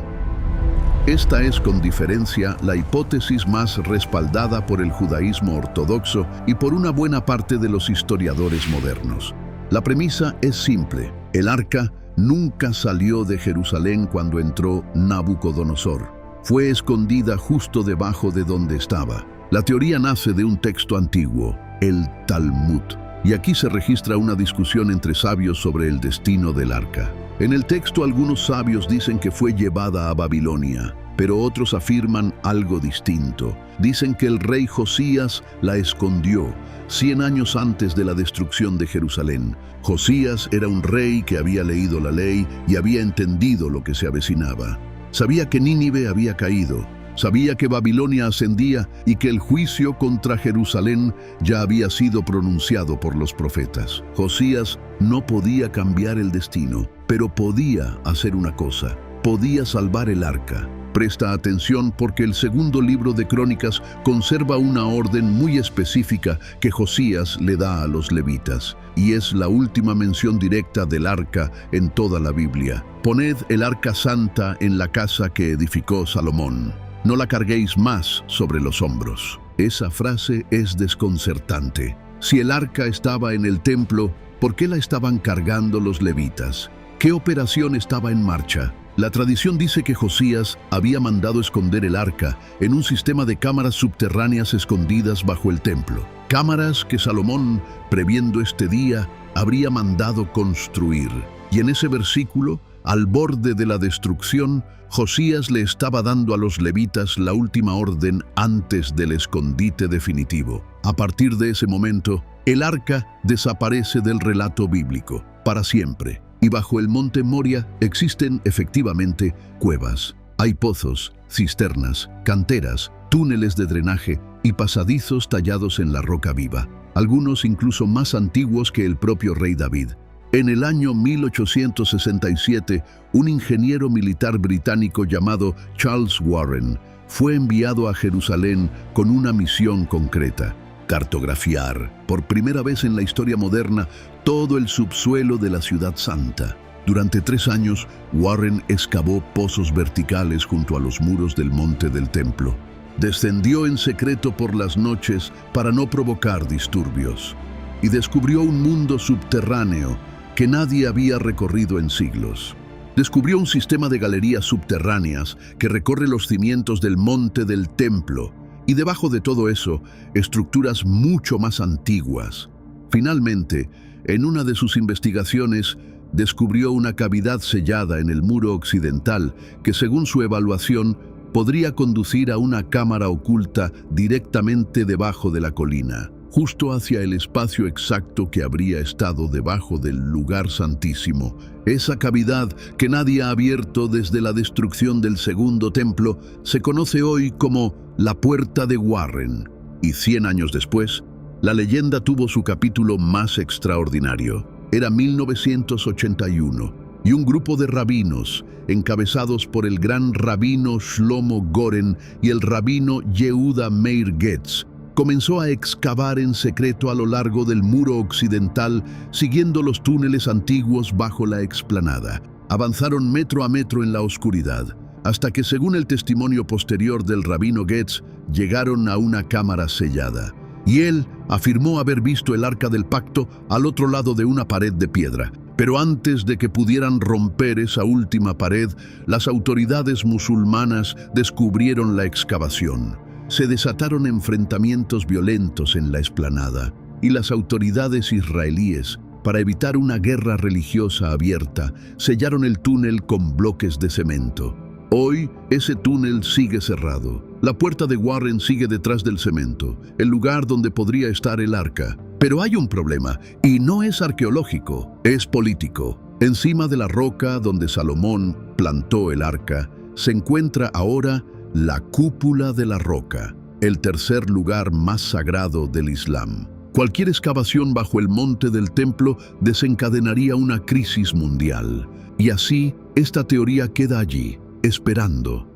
Esta es con diferencia la hipótesis más respaldada por el judaísmo ortodoxo y por una buena parte de los historiadores modernos. La premisa es simple: el arca nunca salió de Jerusalén cuando entró Nabucodonosor. Fue escondida justo debajo de donde estaba. La teoría nace de un texto antiguo, el Talmud, y aquí se registra una discusión entre sabios sobre el destino del arca. En el texto algunos sabios dicen que fue llevada a Babilonia, pero otros afirman algo distinto. Dicen que el rey Josías la escondió 100 años antes de la destrucción de Jerusalén. Josías era un rey que había leído la ley y había entendido lo que se avecinaba. Sabía que Nínive había caído, sabía que Babilonia ascendía y que el juicio contra Jerusalén ya había sido pronunciado por los profetas. Josías no podía cambiar el destino, pero podía hacer una cosa: podía salvar el arca. Presta atención porque el segundo libro de Crónicas conserva una orden muy específica que Josías le da a los levitas, y es la última mención directa del arca en toda la Biblia. Poned el arca santa en la casa que edificó Salomón. No la carguéis más sobre los hombros. Esa frase es desconcertante. Si el arca estaba en el templo, ¿por qué la estaban cargando los levitas? ¿Qué operación estaba en marcha? La tradición dice que Josías había mandado esconder el arca en un sistema de cámaras subterráneas escondidas bajo el templo. Cámaras que Salomón, previendo este día, habría mandado construir. Y en ese versículo, al borde de la destrucción, Josías le estaba dando a los levitas la última orden antes del escondite definitivo. A partir de ese momento, el arca desaparece del relato bíblico para siempre. Y bajo el monte Moria existen efectivamente cuevas. Hay pozos, cisternas, canteras, túneles de drenaje y pasadizos tallados en la roca viva, algunos incluso más antiguos que el propio rey David. En el año 1867, un ingeniero militar británico llamado Charles Warren fue enviado a Jerusalén con una misión concreta: cartografiar, por primera vez en la historia moderna, todo el subsuelo de la Ciudad Santa. Durante 3 años, Warren excavó pozos verticales junto a los muros del monte del templo. Descendió en secreto por las noches para no provocar disturbios, y descubrió un mundo subterráneo que nadie había recorrido en siglos. Descubrió un sistema de galerías subterráneas que recorre los cimientos del monte del templo, y debajo de todo eso, estructuras mucho más antiguas. Finalmente, en una de sus investigaciones, descubrió una cavidad sellada en el muro occidental que, según su evaluación, podría conducir a una cámara oculta directamente debajo de la colina, justo hacia el espacio exacto que habría estado debajo del lugar santísimo. Esa cavidad que nadie ha abierto desde la destrucción del segundo templo se conoce hoy como la Puerta de Warren. Y 100 años después, la leyenda tuvo su capítulo más extraordinario. Era 1981 y un grupo de rabinos, encabezados por el gran rabino Shlomo Goren y el rabino Yehuda Meir Getz, comenzó a excavar en secreto a lo largo del muro occidental, siguiendo los túneles antiguos bajo la explanada. Avanzaron metro a metro en la oscuridad, hasta que, según el testimonio posterior del rabino Getz, llegaron a una cámara sellada. Y él afirmó haber visto el Arca del Pacto al otro lado de una pared de piedra. Pero antes de que pudieran romper esa última pared, las autoridades musulmanas descubrieron la excavación. Se desataron enfrentamientos violentos en la explanada, y las autoridades israelíes, para evitar una guerra religiosa abierta, sellaron el túnel con bloques de cemento. Hoy, ese túnel sigue cerrado. La Puerta de Warren sigue detrás del cemento, el lugar donde podría estar el arca. Pero hay un problema, y no es arqueológico, es político. Encima de la roca donde Salomón plantó el arca, se encuentra ahora la Cúpula de la Roca, el tercer lugar más sagrado del Islam. Cualquier excavación bajo el monte del templo desencadenaría una crisis mundial. Y así, esta teoría queda allí, esperando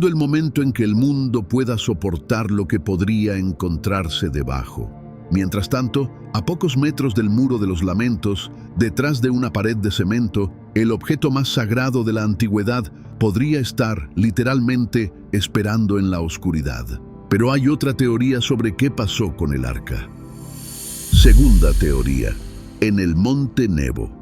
el momento en que el mundo pueda soportar lo que podría encontrarse debajo. Mientras tanto, a pocos metros del Muro de los Lamentos, detrás de una pared de cemento, el objeto más sagrado de la antigüedad podría estar, literalmente, esperando en la oscuridad. Pero hay otra teoría sobre qué pasó con el arca. Segunda teoría: en el monte Nebo.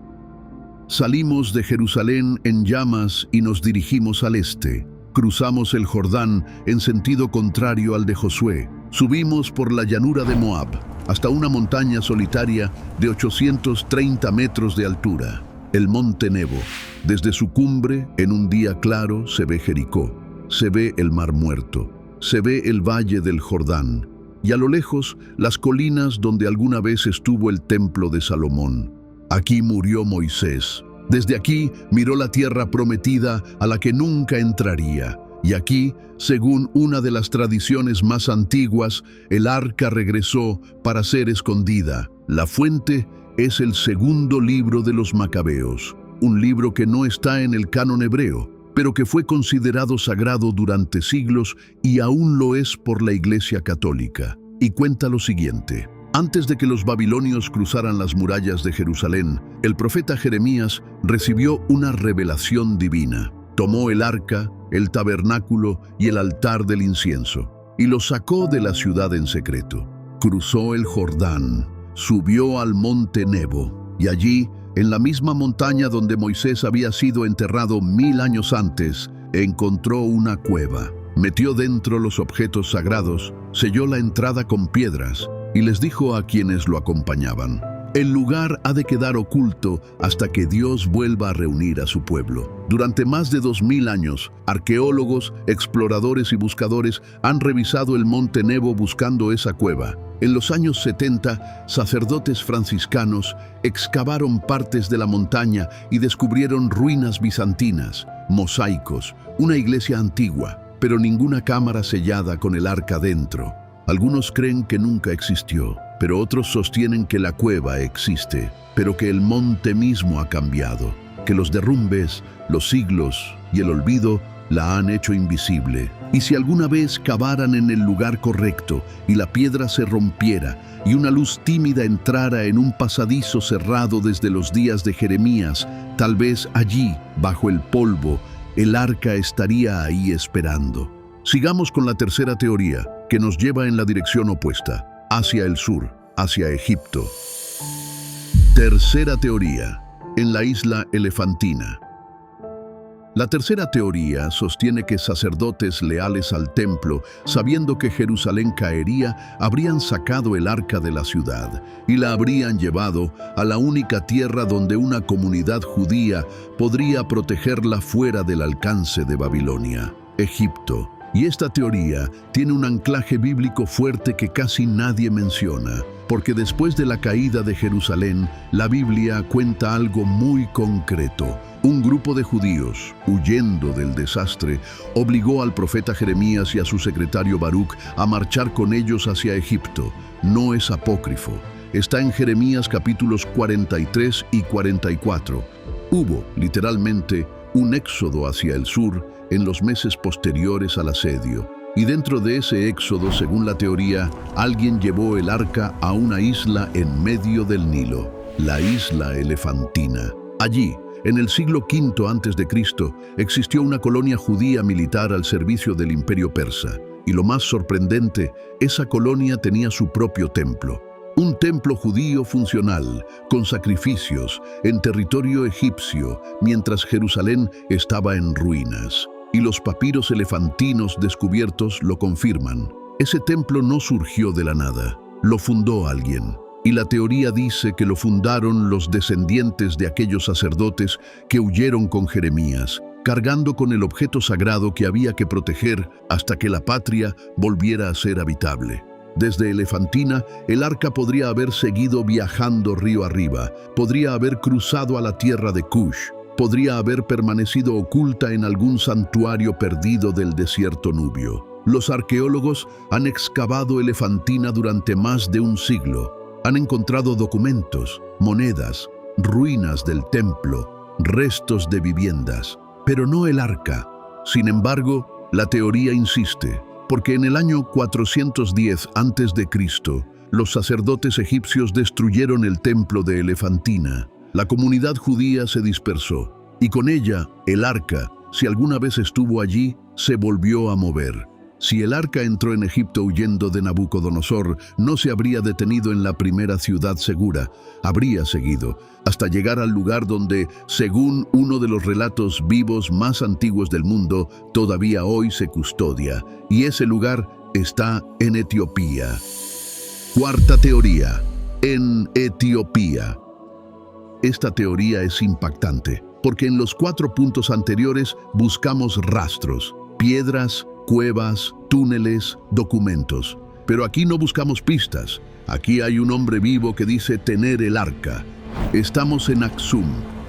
Salimos de Jerusalén en llamas y nos dirigimos al este. Cruzamos el Jordán en sentido contrario al de Josué. Subimos por la llanura de Moab hasta una montaña solitaria de 830 metros de altura, el monte Nebo. Desde su cumbre, en un día claro, se ve Jericó, se ve el Mar Muerto, se ve el valle del Jordán y a lo lejos las colinas donde alguna vez estuvo el templo de Salomón. Aquí murió Moisés. Desde aquí miró la tierra prometida a la que nunca entraría. Y aquí, según una de las tradiciones más antiguas, el arca regresó para ser escondida. La fuente es el segundo libro de los Macabeos, un libro que no está en el canon hebreo, pero que fue considerado sagrado durante siglos y aún lo es por la Iglesia Católica. Y cuenta lo siguiente: antes de que los babilonios cruzaran las murallas de Jerusalén, el profeta Jeremías recibió una revelación divina. Tomó el arca, el tabernáculo y el altar del incienso, y lo sacó de la ciudad en secreto. Cruzó el Jordán, subió al monte Nebo, y allí, en la misma montaña donde Moisés había sido enterrado 1000 años antes, encontró una cueva. Metió dentro los objetos sagrados, selló la entrada con piedras, y les dijo a quienes lo acompañaban: El lugar ha de quedar oculto hasta que Dios vuelva a reunir a su pueblo. Durante más de 2000 años, arqueólogos, exploradores y buscadores han revisado el monte Nebo buscando esa cueva. En los años 70, sacerdotes franciscanos excavaron partes de la montaña y descubrieron ruinas bizantinas, mosaicos, una iglesia antigua, pero ninguna cámara sellada con el arca dentro. Algunos creen que nunca existió, pero otros sostienen que la cueva existe, pero que el monte mismo ha cambiado, que los derrumbes, los siglos y el olvido la han hecho invisible. Y si alguna vez cavaran en el lugar correcto y la piedra se rompiera y una luz tímida entrara en un pasadizo cerrado desde los días de Jeremías, tal vez allí, bajo el polvo, el arca estaría ahí esperando. Sigamos con la tercera teoría, que nos lleva en la dirección opuesta, hacia el sur, hacia Egipto. Tercera teoría, en la isla Elefantina. La tercera teoría sostiene que sacerdotes leales al templo, sabiendo que Jerusalén caería, habrían sacado el arca de la ciudad y la habrían llevado a la única tierra donde una comunidad judía podría protegerla fuera del alcance de Babilonia, Egipto. Y esta teoría tiene un anclaje bíblico fuerte que casi nadie menciona, porque después de la caída de Jerusalén, la Biblia cuenta algo muy concreto. Un grupo de judíos, huyendo del desastre, obligó al profeta Jeremías y a su secretario Baruc a marchar con ellos hacia Egipto. No es apócrifo. Está en Jeremías capítulos 43 y 44. Hubo, literalmente, un éxodo hacia el sur en los meses posteriores al asedio. Y dentro de ese éxodo, según la teoría, alguien llevó el arca a una isla en medio del Nilo, la isla Elefantina. Allí, en el siglo V a.C., existió una colonia judía militar al servicio del Imperio Persa. Y lo más sorprendente, esa colonia tenía su propio templo. Un templo judío funcional, con sacrificios, en territorio egipcio, mientras Jerusalén estaba en ruinas. Y los papiros elefantinos descubiertos lo confirman. Ese templo no surgió de la nada, lo fundó alguien. Y la teoría dice que lo fundaron los descendientes de aquellos sacerdotes que huyeron con Jeremías, cargando con el objeto sagrado que había que proteger hasta que la patria volviera a ser habitable. Desde Elefantina, el arca podría haber seguido viajando río arriba, podría haber cruzado a la tierra de Cush, podría haber permanecido oculta en algún santuario perdido del desierto nubio. Los arqueólogos han excavado Elefantina durante más de un siglo. Han encontrado documentos, monedas, ruinas del templo, restos de viviendas, pero no el arca. Sin embargo, la teoría insiste, porque en el año 410 a.C., los sacerdotes egipcios destruyeron el templo de Elefantina. La comunidad judía se dispersó, y con ella, el arca, si alguna vez estuvo allí, se volvió a mover. Si el arca entró en Egipto huyendo de Nabucodonosor, no se habría detenido en la primera ciudad segura, habría seguido, hasta llegar al lugar donde, según uno de los relatos vivos más antiguos del mundo, todavía hoy se custodia, y ese lugar está en Etiopía. Cuarta teoría, en Etiopía. Esta teoría es impactante, porque en los 4 puntos anteriores buscamos rastros, piedras, cuevas, túneles, documentos. Pero aquí no buscamos pistas. Aquí hay un hombre vivo que dice tener el arca. Estamos en Aksum,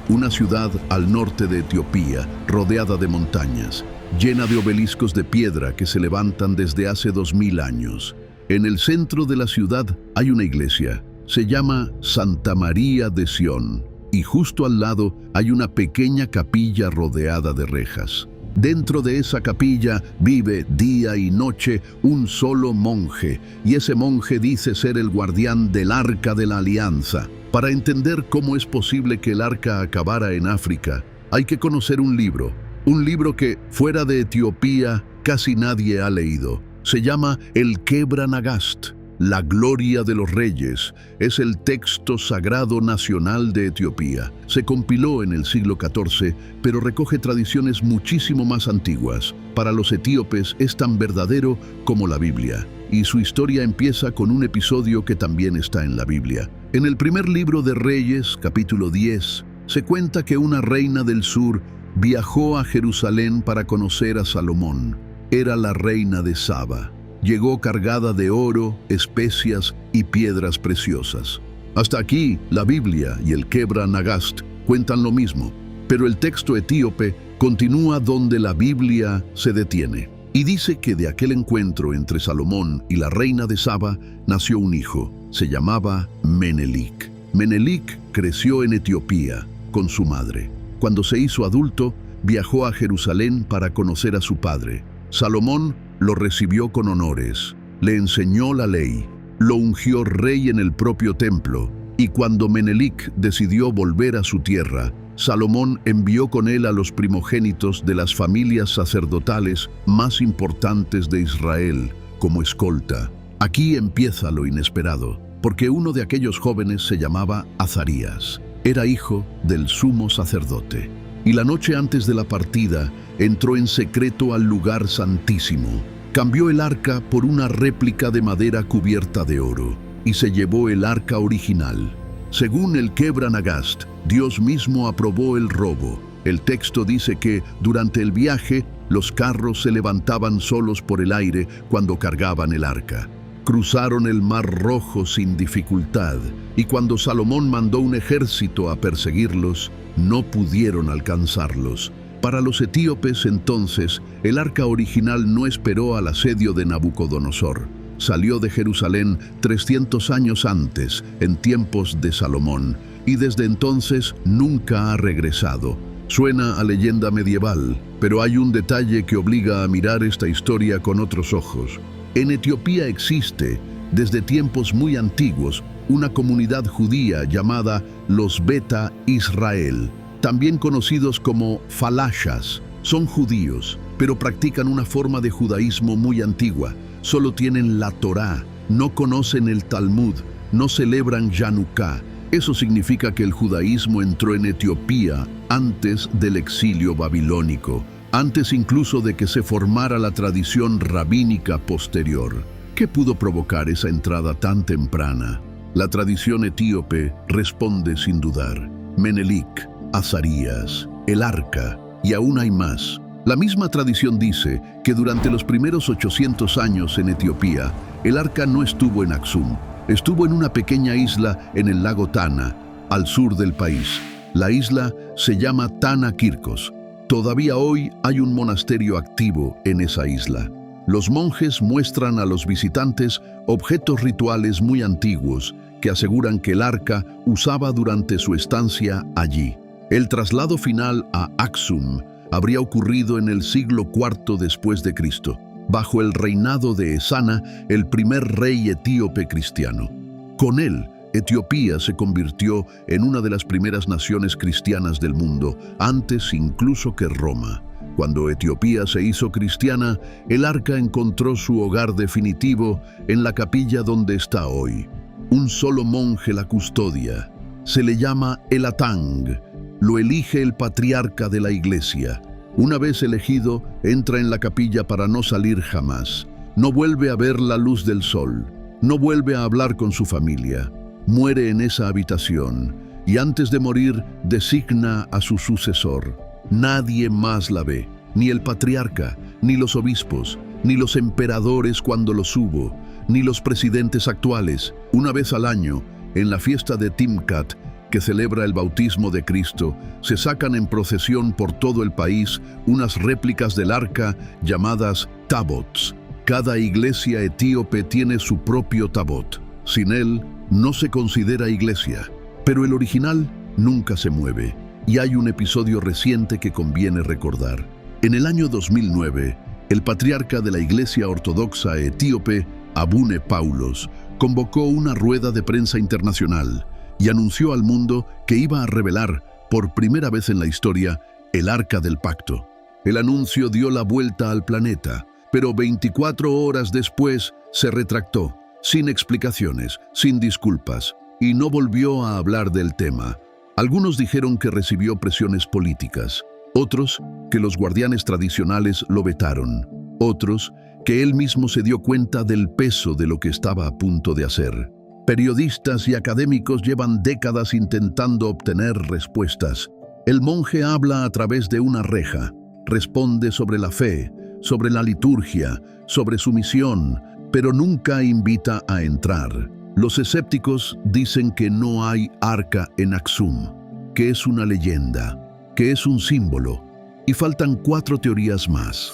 una ciudad al norte de Etiopía, rodeada de montañas, llena de obeliscos de piedra que se levantan desde hace 2000 años. En el centro de la ciudad hay una iglesia. Se llama Santa María de Sión, y justo al lado hay una pequeña capilla rodeada de rejas. Dentro de esa capilla vive día y noche un solo monje, y ese monje dice ser el guardián del Arca de la Alianza. Para entender cómo es posible que el arca acabara en África, hay que conocer un libro que, fuera de Etiopía, casi nadie ha leído. Se llama el Kebra Nagast. La Gloria de los Reyes es el texto sagrado nacional de Etiopía. Se compiló en el siglo XIV, pero recoge tradiciones muchísimo más antiguas. Para los etíopes es tan verdadero como la Biblia, y su historia empieza con un episodio que también está en la Biblia. En el primer libro de Reyes, capítulo 10, se cuenta que una reina del sur viajó a Jerusalén para conocer a Salomón. Era la reina de Saba. Llegó cargada de oro, especias y piedras preciosas. Hasta aquí, la Biblia y el Kebra Nagast cuentan lo mismo, pero el texto etíope continúa donde la Biblia se detiene. Y dice que de aquel encuentro entre Salomón y la reina de Saba nació un hijo. Se llamaba Menelik. Menelik creció en Etiopía con su madre. Cuando se hizo adulto, viajó a Jerusalén para conocer a su padre. Salomón lo recibió con honores, le enseñó la ley, lo ungió rey en el propio templo, y cuando Menelik decidió volver a su tierra, Salomón envió con él a los primogénitos de las familias sacerdotales más importantes de Israel como escolta. Aquí empieza lo inesperado, porque uno de aquellos jóvenes se llamaba Azarías. Era hijo del sumo sacerdote. Y la noche antes de la partida, entró en secreto al lugar santísimo. Cambió el arca por una réplica de madera cubierta de oro, y se llevó el arca original. Según el Kebra Nagast, Dios mismo aprobó el robo. El texto dice que, durante el viaje, los carros se levantaban solos por el aire cuando cargaban el arca. Cruzaron el Mar Rojo sin dificultad, y cuando Salomón mandó un ejército a perseguirlos, no pudieron alcanzarlos. Para los etíopes entonces, el arca original no esperó al asedio de Nabucodonosor. Salió de Jerusalén 300 años antes, en tiempos de Salomón, y desde entonces nunca ha regresado. Suena a leyenda medieval, pero hay un detalle que obliga a mirar esta historia con otros ojos. En Etiopía existe, desde tiempos muy antiguos, una comunidad judía llamada los Beta Israel, también conocidos como falashas. Son judíos, pero practican una forma de judaísmo muy antigua. Solo tienen la Torá, no conocen el Talmud, no celebran Yanuká. Eso significa que el judaísmo entró en Etiopía antes del exilio babilónico, antes incluso de que se formara la tradición rabínica posterior. ¿Qué pudo provocar esa entrada tan temprana? La tradición etíope responde sin dudar. Menelik, Azarías, el arca, y aún hay más. La misma tradición dice que durante los primeros 800 años en Etiopía, el arca no estuvo en Aksum, estuvo en una pequeña isla en el lago Tana, al sur del país. La isla se llama Tana Kirkos. Todavía hoy hay un monasterio activo en esa isla. Los monjes muestran a los visitantes objetos rituales muy antiguos que aseguran que el arca usaba durante su estancia allí. El traslado final a Aksum habría ocurrido en el siglo IV después de Cristo, bajo el reinado de Esana, el primer rey etíope cristiano. Con él, Etiopía se convirtió en una de las primeras naciones cristianas del mundo, antes incluso que Roma. Cuando Etiopía se hizo cristiana, el arca encontró su hogar definitivo en la capilla donde está hoy. Un solo monje la custodia. Se le llama el Atang. Lo elige el patriarca de la iglesia. Una vez elegido, entra en la capilla para no salir jamás. No vuelve a ver la luz del sol. No vuelve a hablar con su familia. Muere en esa habitación y antes de morir designa a su sucesor. Nadie más la ve, ni el patriarca, ni los obispos, ni los emperadores cuando los hubo, ni los presidentes actuales. Una vez al año, en la fiesta de Timkat, que celebra el bautismo de Cristo, se sacan en procesión por todo el país unas réplicas del arca llamadas tabots. Cada iglesia etíope tiene su propio tabot. Sin él, no se considera iglesia, pero el original nunca se mueve. Y hay un episodio reciente que conviene recordar. En el año 2009, el patriarca de la Iglesia Ortodoxa etíope, Abune Paulos, convocó una rueda de prensa internacional y anunció al mundo que iba a revelar, por primera vez en la historia, el Arca del Pacto. El anuncio dio la vuelta al planeta, pero 24 horas después se retractó. sin explicaciones, sin disculpas, y no volvió a hablar del tema. Algunos dijeron que recibió presiones políticas, otros que los guardianes tradicionales lo vetaron, otros que él mismo se dio cuenta del peso de lo que estaba a punto de hacer. Periodistas y académicos llevan décadas intentando obtener respuestas. El monje habla a través de una reja, responde sobre la fe, sobre la liturgia, sobre su misión, pero nunca invita a entrar. Los escépticos dicen que no hay arca en Aksum, que es una leyenda, que es un símbolo, y faltan 4 teorías más.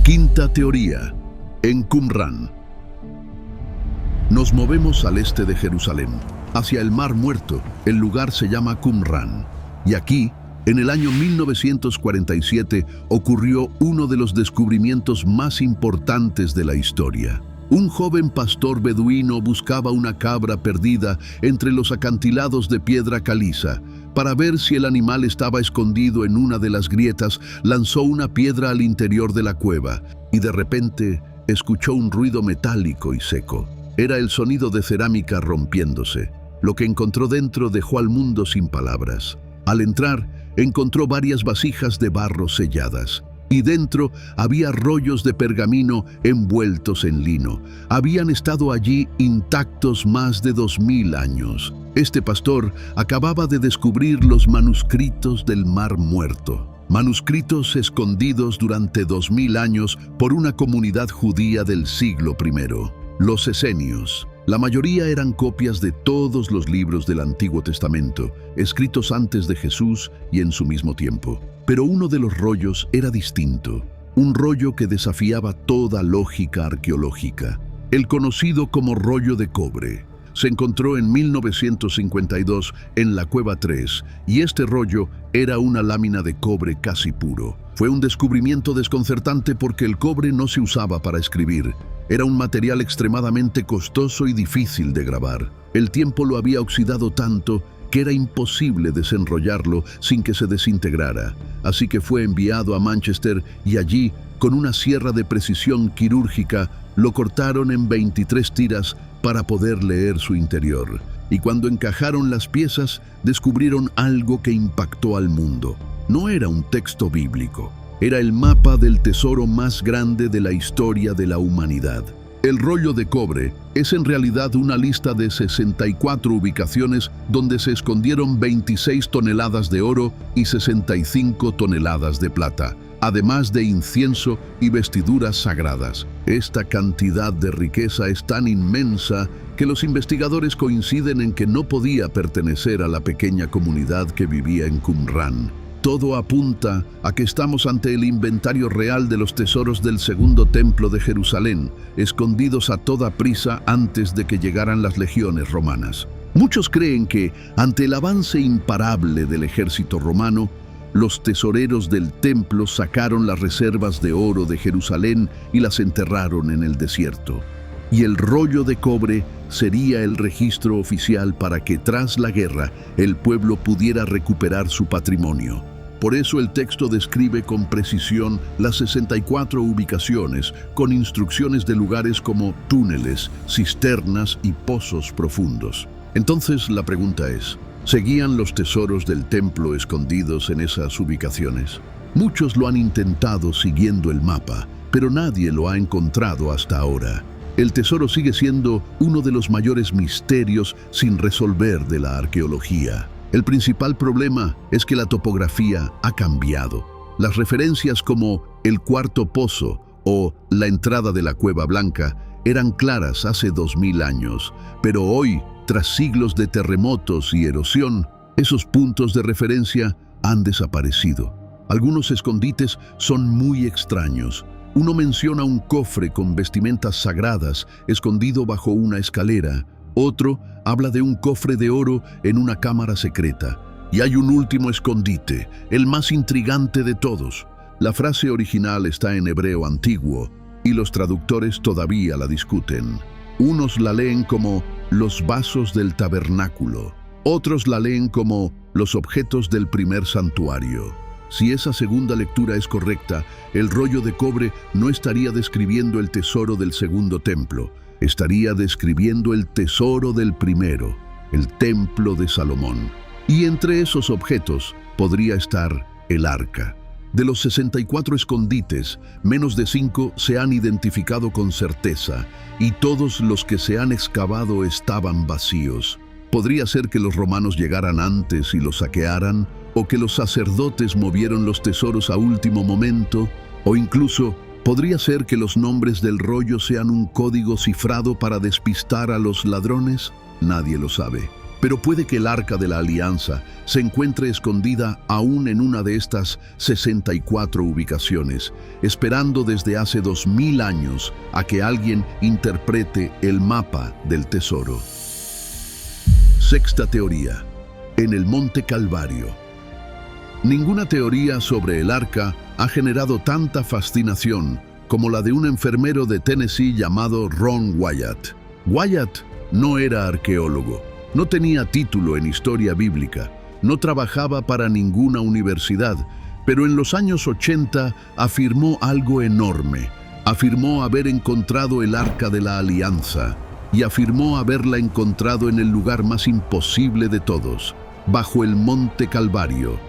Quinta teoría, en Qumran. Nos movemos al este de Jerusalén, hacia el Mar Muerto. El lugar se llama Qumran, y aquí, en el año 1947, ocurrió uno de los descubrimientos más importantes de la historia. Un joven pastor beduino buscaba una cabra perdida entre los acantilados de piedra caliza. Para ver si el animal estaba escondido en una de las grietas, lanzó una piedra al interior de la cueva y de repente escuchó un ruido metálico y seco. Era el sonido de cerámica rompiéndose. Lo que encontró dentro dejó al mundo sin palabras. Al entrar, encontró varias vasijas de barro selladas. Y dentro había rollos de pergamino envueltos en lino. Habían estado allí intactos más de 2000 años. Este pastor acababa de descubrir los manuscritos del Mar Muerto. Manuscritos escondidos durante 2000 años por una comunidad judía del siglo I. Los esenios. La mayoría eran copias de todos los libros del Antiguo Testamento, escritos antes de Jesús y en su mismo tiempo. Pero uno de los rollos era distinto, un rollo que desafiaba toda lógica arqueológica. El conocido como rollo de cobre. Se encontró en 1952 en la Cueva 3, y este rollo era una lámina de cobre casi puro. Fue un descubrimiento desconcertante porque el cobre no se usaba para escribir. Era un material extremadamente costoso y difícil de grabar. El tiempo lo había oxidado tanto que era imposible desenrollarlo sin que se desintegrara. Así que fue enviado a Manchester y allí, con una sierra de precisión quirúrgica, lo cortaron en 23 tiras para poder leer su interior. Y cuando encajaron las piezas, descubrieron algo que impactó al mundo. No era un texto bíblico. Era el mapa del tesoro más grande de la historia de la humanidad. El rollo de cobre es en realidad una lista de 64 ubicaciones donde se escondieron 26 toneladas de oro y 65 toneladas de plata, además de incienso y vestiduras sagradas. Esta cantidad de riqueza es tan inmensa que los investigadores coinciden en que no podía pertenecer a la pequeña comunidad que vivía en Qumran. Todo apunta a que estamos ante el inventario real de los tesoros del segundo templo de Jerusalén, escondidos a toda prisa antes de que llegaran las legiones romanas. Muchos creen que, ante el avance imparable del ejército romano, los tesoreros del templo sacaron las reservas de oro de Jerusalén y las enterraron en el desierto. Y el rollo de cobre sería el registro oficial para que tras la guerra el pueblo pudiera recuperar su patrimonio. Por eso el texto describe con precisión las 64 ubicaciones, con instrucciones de lugares como túneles, cisternas y pozos profundos. Entonces la pregunta es, ¿seguían los tesoros del templo escondidos en esas ubicaciones? Muchos lo han intentado siguiendo el mapa, pero nadie lo ha encontrado hasta ahora. El tesoro sigue siendo uno de los mayores misterios sin resolver de la arqueología. El principal problema es que la topografía ha cambiado. Las referencias como el cuarto pozo o la entrada de la Cueva Blanca eran claras hace 2000 años, pero hoy, tras siglos de terremotos y erosión, esos puntos de referencia han desaparecido. Algunos escondites son muy extraños. Uno menciona un cofre con vestimentas sagradas escondido bajo una escalera. Otro habla de un cofre de oro en una cámara secreta. Y hay un último escondite, el más intrigante de todos. La frase original está en hebreo antiguo y los traductores todavía la discuten. Unos la leen como los vasos del tabernáculo, otros la leen como los objetos del primer santuario. Si esa segunda lectura es correcta, el rollo de cobre no estaría describiendo el tesoro del segundo templo, estaría describiendo el tesoro del primero, el templo de Salomón. Y entre esos objetos podría estar el arca. De los 64 escondites, menos de 5 se han identificado con certeza, y todos los que se han excavado estaban vacíos. Podría ser que los romanos llegaran antes y los saquearan, o que los sacerdotes movieron los tesoros a último momento, o incluso podría ser que los nombres del rollo sean un código cifrado para despistar a los ladrones. Nadie lo sabe. Pero puede que el Arca de la Alianza se encuentre escondida aún en una de estas 64 ubicaciones, esperando desde hace 2000 años a que alguien interprete el mapa del tesoro. Sexta teoría: en el Monte Calvario. Ninguna teoría sobre el arca ha generado tanta fascinación como la de un enfermero de Tennessee llamado Ron Wyatt. Wyatt no era arqueólogo, no tenía título en historia bíblica, no trabajaba para ninguna universidad, pero en los años 80 afirmó algo enorme. Afirmó haber encontrado el Arca de la Alianza y afirmó haberla encontrado en el lugar más imposible de todos, bajo el Monte Calvario.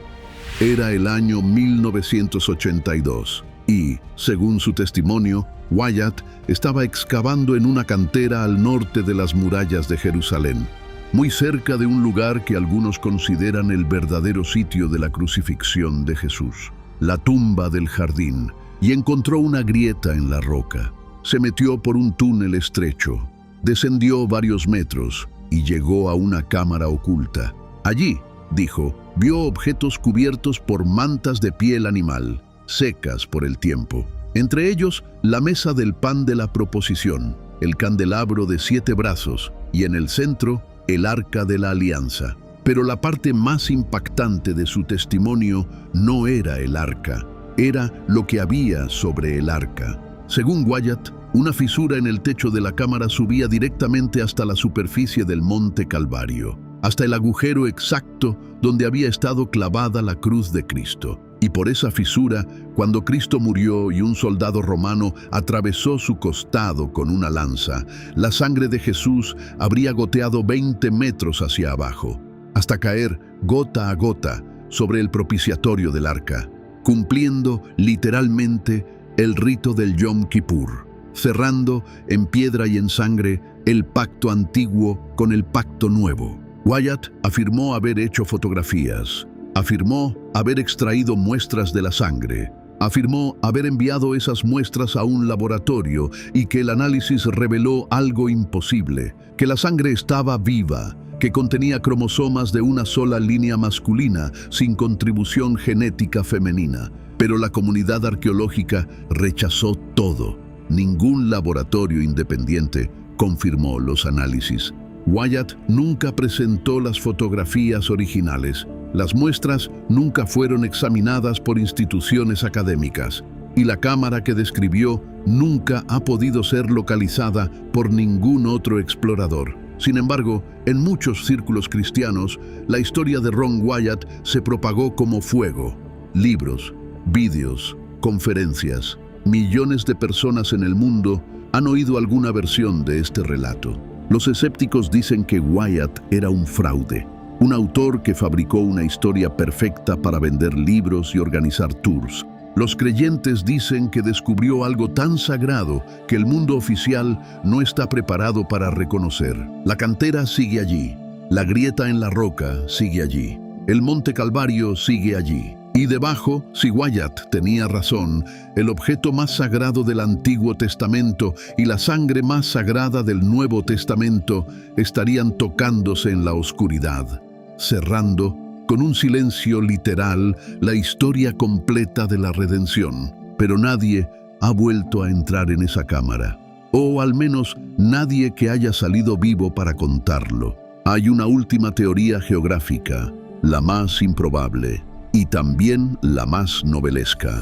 Era el año 1982 y, según su testimonio, Wyatt estaba excavando en una cantera al norte de las murallas de Jerusalén, muy cerca de un lugar que algunos consideran el verdadero sitio de la crucifixión de Jesús, la tumba del jardín, y encontró una grieta en la roca. Se metió por un túnel estrecho, descendió varios metros y llegó a una cámara oculta. Allí, dijo, vio objetos cubiertos por mantas de piel animal, secas por el tiempo. Entre ellos, la mesa del pan de la proposición, el candelabro de 7 brazos y en el centro, el Arca de la Alianza. Pero la parte más impactante de su testimonio no era el arca, era lo que había sobre el arca. Según Wyatt, una fisura en el techo de la cámara subía directamente hasta la superficie del Monte Calvario, hasta el agujero exacto donde había estado clavada la cruz de Cristo. Y por esa fisura, cuando Cristo murió y un soldado romano atravesó su costado con una lanza, la sangre de Jesús habría goteado 20 metros hacia abajo, hasta caer gota a gota sobre el propiciatorio del arca, cumpliendo literalmente el rito del Yom Kippur, cerrando en piedra y en sangre el pacto antiguo con el pacto nuevo. Wyatt afirmó haber hecho fotografías, afirmó haber extraído muestras de la sangre, afirmó haber enviado esas muestras a un laboratorio y que el análisis reveló algo imposible, que la sangre estaba viva, que contenía cromosomas de una sola línea masculina sin contribución genética femenina. Pero la comunidad arqueológica rechazó todo. Ningún laboratorio independiente confirmó los análisis. Wyatt nunca presentó las fotografías originales. Las muestras nunca fueron examinadas por instituciones académicas y la cámara que describió nunca ha podido ser localizada por ningún otro explorador. Sin embargo, en muchos círculos cristianos, la historia de Ron Wyatt se propagó como fuego. Libros, vídeos, conferencias, millones de personas en el mundo han oído alguna versión de este relato. Los escépticos dicen que Wyatt era un fraude, un autor que fabricó una historia perfecta para vender libros y organizar tours. Los creyentes dicen que descubrió algo tan sagrado que el mundo oficial no está preparado para reconocer. La cantera sigue allí, la grieta en la roca sigue allí, el Monte Calvario sigue allí. Y debajo, si Wyatt tenía razón, el objeto más sagrado del Antiguo Testamento y la sangre más sagrada del Nuevo Testamento estarían tocándose en la oscuridad, cerrando, con un silencio literal, la historia completa de la redención. Pero nadie ha vuelto a entrar en esa cámara, o al menos nadie que haya salido vivo para contarlo. Hay una última teoría geográfica, la más improbable, y también la más novelesca.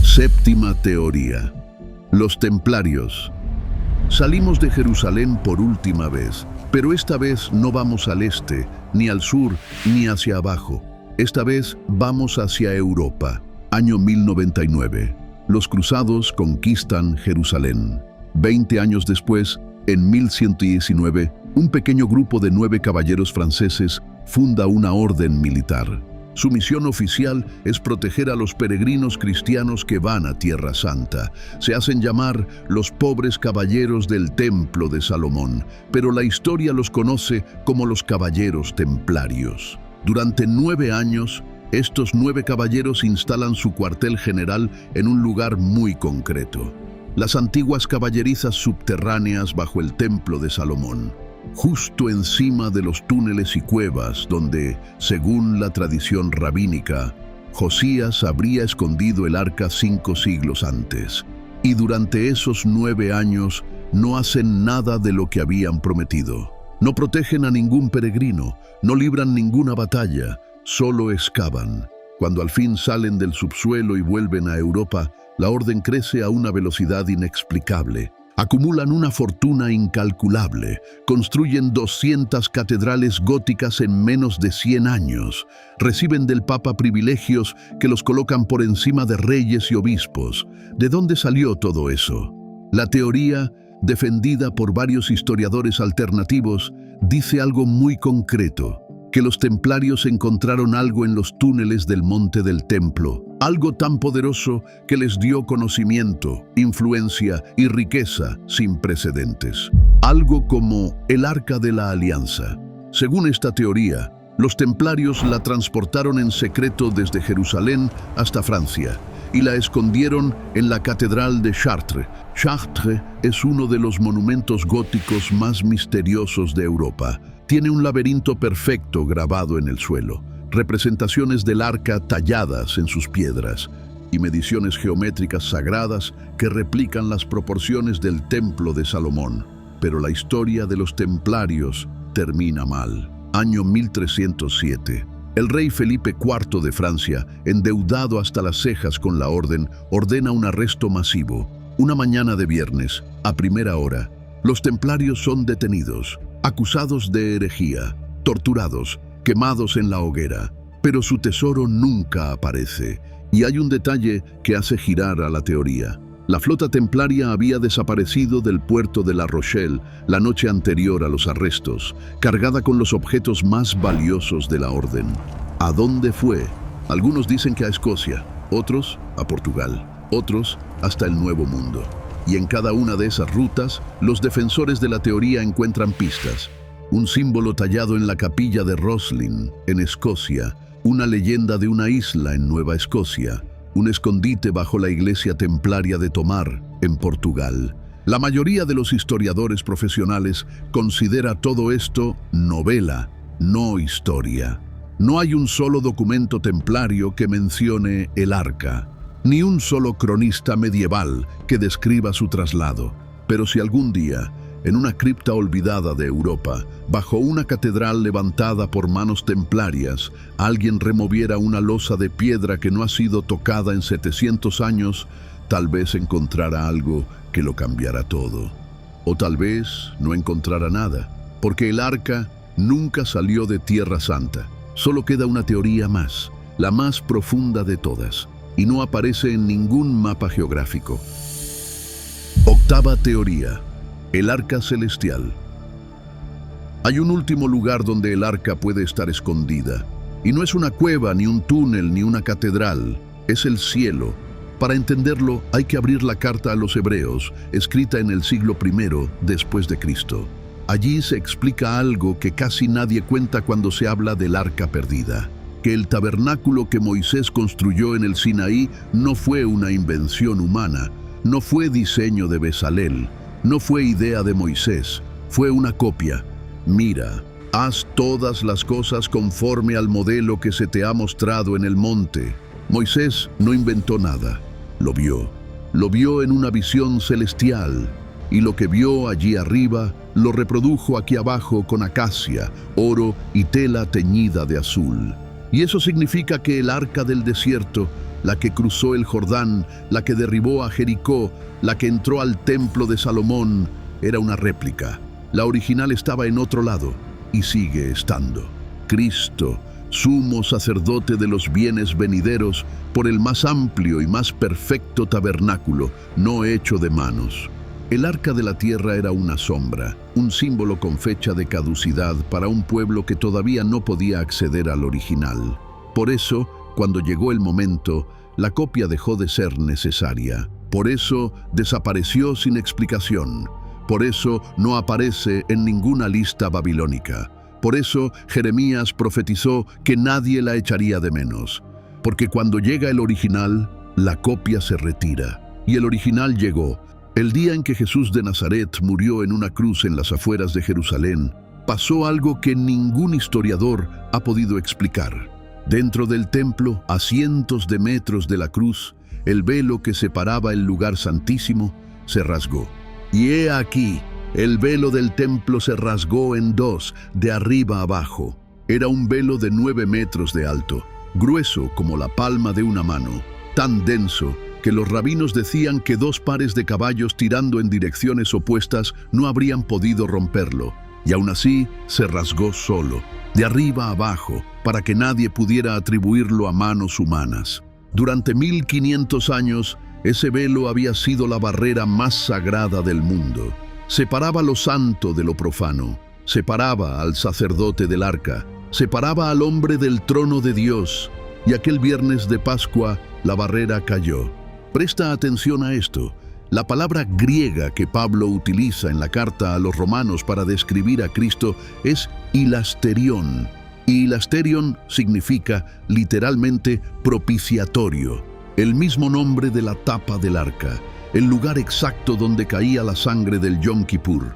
Séptima teoría: los templarios. Salimos de Jerusalén por última vez, pero esta vez no vamos al este, ni al sur, ni hacia abajo. Esta vez vamos hacia Europa. Año 1099. Los cruzados conquistan Jerusalén. 20 años después, en 1119, un pequeño grupo de 9 caballeros franceses funda una orden militar. Su misión oficial es proteger a los peregrinos cristianos que van a Tierra Santa. Se hacen llamar los pobres caballeros del Templo de Salomón, pero la historia los conoce como los caballeros templarios. Durante 9 años, estos 9 caballeros instalan su cuartel general en un lugar muy concreto: las antiguas caballerizas subterráneas bajo el Templo de Salomón, justo encima de los túneles y cuevas donde, según la tradición rabínica, Josías habría escondido el arca 5 siglos antes. Y durante esos 9 años no hacen nada de lo que habían prometido. No protegen a ningún peregrino, no libran ninguna batalla, solo excavan. Cuando al fin salen del subsuelo y vuelven a Europa, la orden crece a una velocidad inexplicable. Acumulan una fortuna incalculable, construyen 200 catedrales góticas en menos de 100 años, reciben del Papa privilegios que los colocan por encima de reyes y obispos. ¿De dónde salió todo eso? La teoría, defendida por varios historiadores alternativos, dice algo muy concreto: que los templarios encontraron algo en los túneles del monte del templo, algo tan poderoso que les dio conocimiento, influencia y riqueza sin precedentes. Algo como el Arca de la Alianza. Según esta teoría, los templarios la transportaron en secreto desde Jerusalén hasta Francia y la escondieron en la Catedral de Chartres. Chartres es uno de los monumentos góticos más misteriosos de Europa. Tiene un laberinto perfecto grabado en el suelo, representaciones del arca talladas en sus piedras y mediciones geométricas sagradas que replican las proporciones del Templo de Salomón. Pero la historia de los templarios termina mal. Año 1307. El rey Felipe IV de Francia, endeudado hasta las cejas con la orden, ordena un arresto masivo. Una mañana de viernes, a primera hora, los templarios son detenidos, acusados de herejía, torturados, quemados en la hoguera. Pero su tesoro nunca aparece, y hay un detalle que hace girar a la teoría. La flota templaria había desaparecido del puerto de La Rochelle la noche anterior a los arrestos, cargada con los objetos más valiosos de la orden. ¿A dónde fue? Algunos dicen que a Escocia, otros a Portugal, otros hasta el Nuevo Mundo. Y en cada una de esas rutas, los defensores de la teoría encuentran pistas. Un símbolo tallado en la capilla de Roslin, en Escocia, una leyenda de una isla en Nueva Escocia, un escondite bajo la iglesia templaria de Tomar, en Portugal. La mayoría de los historiadores profesionales considera todo esto novela, no historia. No hay un solo documento templario que mencione el arca, ni un solo cronista medieval que describa su traslado. Pero si algún día, en una cripta olvidada de Europa, bajo una catedral levantada por manos templarias, alguien removiera una losa de piedra que no ha sido tocada en 700 años, tal vez encontrara algo que lo cambiara todo. O tal vez no encontrara nada, porque el arca nunca salió de Tierra Santa. Solo queda una teoría más, la más profunda de todas, y no aparece en ningún mapa geográfico. Octava teoría: el arca celestial. Hay un último lugar donde el arca puede estar escondida, y no es una cueva, ni un túnel, ni una catedral, es el cielo. Para entenderlo, hay que abrir la carta a los Hebreos, escrita en el siglo I después de Cristo. Allí se explica algo que casi nadie cuenta cuando se habla del arca perdida: que el tabernáculo que Moisés construyó en el Sinaí no fue una invención humana, no fue diseño de Bezalel, no fue idea de Moisés, fue una copia. Mira, haz todas las cosas conforme al modelo que se te ha mostrado en el monte. Moisés no inventó nada, lo vio en una visión celestial, y lo que vio allí arriba lo reprodujo aquí abajo con acacia, oro y tela teñida de azul. Y eso significa que el arca del desierto, la que cruzó el Jordán, la que derribó a Jericó, la que entró al templo de Salomón, era una réplica. La original estaba en otro lado, y sigue estando. Cristo, sumo sacerdote de los bienes venideros, por el más amplio y más perfecto tabernáculo, no hecho de manos. El arca de la tierra era una sombra, un símbolo con fecha de caducidad para un pueblo que todavía no podía acceder al original. Por eso, cuando llegó el momento, la copia dejó de ser necesaria. Por eso desapareció sin explicación. Por eso no aparece en ninguna lista babilónica. Por eso Jeremías profetizó que nadie la echaría de menos. Porque cuando llega el original, la copia se retira. Y el original llegó. El día en que Jesús de Nazaret murió en una cruz en las afueras de Jerusalén, pasó algo que ningún historiador ha podido explicar. Dentro del templo, a cientos de metros de la cruz, el velo que separaba el lugar santísimo se rasgó. Y he aquí, el velo del templo se rasgó en dos, de arriba abajo. Era un velo de 9 metros de alto, grueso como la palma de una mano, tan denso que los rabinos decían que 2 pares de caballos tirando en direcciones opuestas no habrían podido romperlo, y aún así se rasgó solo, de arriba abajo, para que nadie pudiera atribuirlo a manos humanas. Durante 1500 años, ese velo había sido la barrera más sagrada del mundo. Separaba lo santo de lo profano, separaba al sacerdote del arca, separaba al hombre del trono de Dios, y aquel viernes de Pascua la barrera cayó. Presta atención a esto. La palabra griega que Pablo utiliza en la carta a los romanos para describir a Cristo es hilasterión. Y hilasterión significa literalmente propiciatorio, el mismo nombre de la tapa del arca, el lugar exacto donde caía la sangre del Yom Kippur,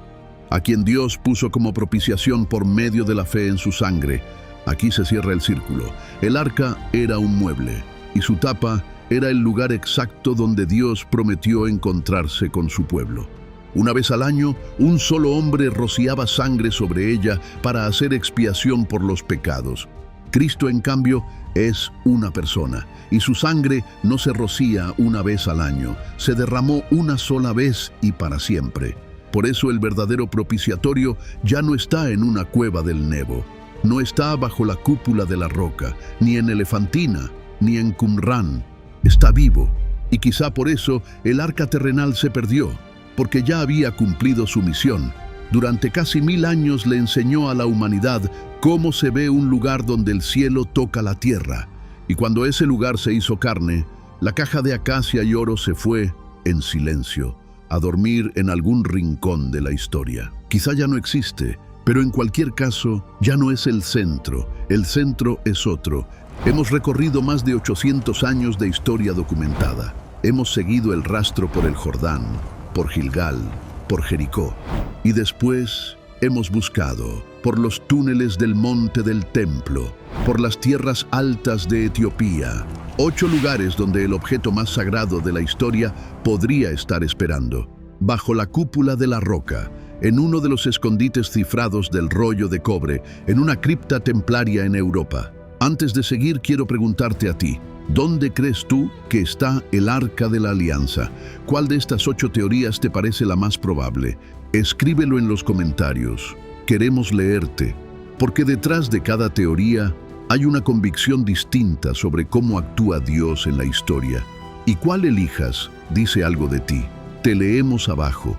a quien Dios puso como propiciación por medio de la fe en su sangre. Aquí se cierra el círculo. El arca era un mueble, y su tapa era el lugar exacto donde Dios prometió encontrarse con su pueblo. Una vez al año, un solo hombre rociaba sangre sobre ella para hacer expiación por los pecados. Cristo, en cambio, es una persona, y su sangre no se rocía una vez al año, se derramó una sola vez y para siempre. Por eso el verdadero propiciatorio ya no está en una cueva del Nebo, no está bajo la cúpula de la roca, ni en Elefantina, ni en Qumran. Está vivo, y quizá por eso el arca terrenal se perdió, porque ya había cumplido su misión. Durante casi 1000 años le enseñó a la humanidad cómo se ve un lugar donde el cielo toca la tierra. Y cuando ese lugar se hizo carne, la caja de acacia y oro se fue, en silencio, a dormir en algún rincón de la historia. Quizá ya no existe, pero en cualquier caso, ya no es el centro es otro. Hemos recorrido más de 800 años de historia documentada. Hemos seguido el rastro por el Jordán, por Gilgal, por Jericó. Y después hemos buscado por los túneles del monte del templo, por las tierras altas de Etiopía. 8 lugares donde el objeto más sagrado de la historia podría estar esperando. Bajo la cúpula de la roca, en uno de los escondites cifrados del rollo de cobre, en una cripta templaria en Europa. Antes de seguir, quiero preguntarte a ti, ¿dónde crees tú que está el Arca de la Alianza? ¿Cuál de estas 8 teorías te parece la más probable? Escríbelo en los comentarios. Queremos leerte, porque detrás de cada teoría hay una convicción distinta sobre cómo actúa Dios en la historia. Y cuál elijas, dice algo de ti. Te leemos abajo.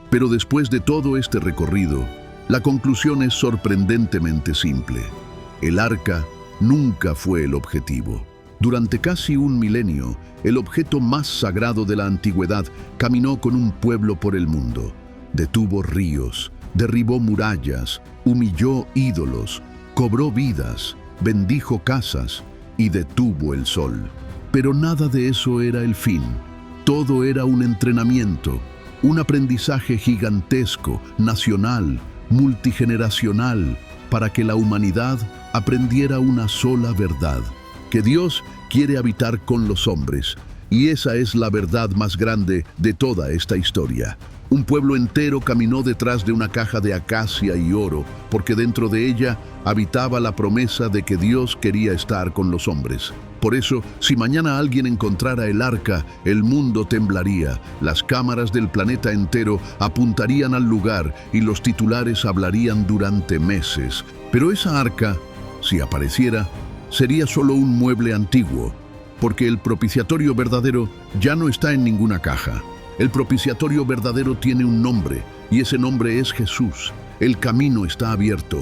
Pero después de todo este recorrido, la conclusión es sorprendentemente simple. El arca nunca fue el objetivo. Durante casi un milenio, el objeto más sagrado de la antigüedad caminó con un pueblo por el mundo. Detuvo ríos, derribó murallas, humilló ídolos, cobró vidas, bendijo casas y detuvo el sol. Pero nada de eso era el fin. Todo era un entrenamiento, un aprendizaje gigantesco, nacional, multigeneracional, para que la humanidad aprendiera una sola verdad, que Dios quiere habitar con los hombres, y esa es la verdad más grande de toda esta historia. Un pueblo entero caminó detrás de una caja de acacia y oro, porque dentro de ella habitaba la promesa de que Dios quería estar con los hombres. Por eso, si mañana alguien encontrara el arca, el mundo temblaría, las cámaras del planeta entero apuntarían al lugar y los titulares hablarían durante meses. Pero esa arca, si apareciera, sería solo un mueble antiguo, porque el propiciatorio verdadero ya no está en ninguna caja. El propiciatorio verdadero tiene un nombre, y ese nombre es Jesús. El camino está abierto.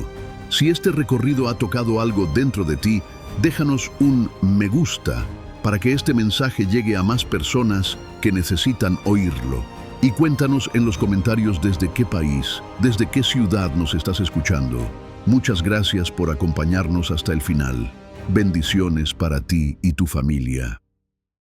Si este recorrido ha tocado algo dentro de ti, déjanos un me gusta para que este mensaje llegue a más personas que necesitan oírlo. Y cuéntanos en los comentarios desde qué país, desde qué ciudad nos estás escuchando. Muchas gracias por acompañarnos hasta el final. Bendiciones para ti y tu familia.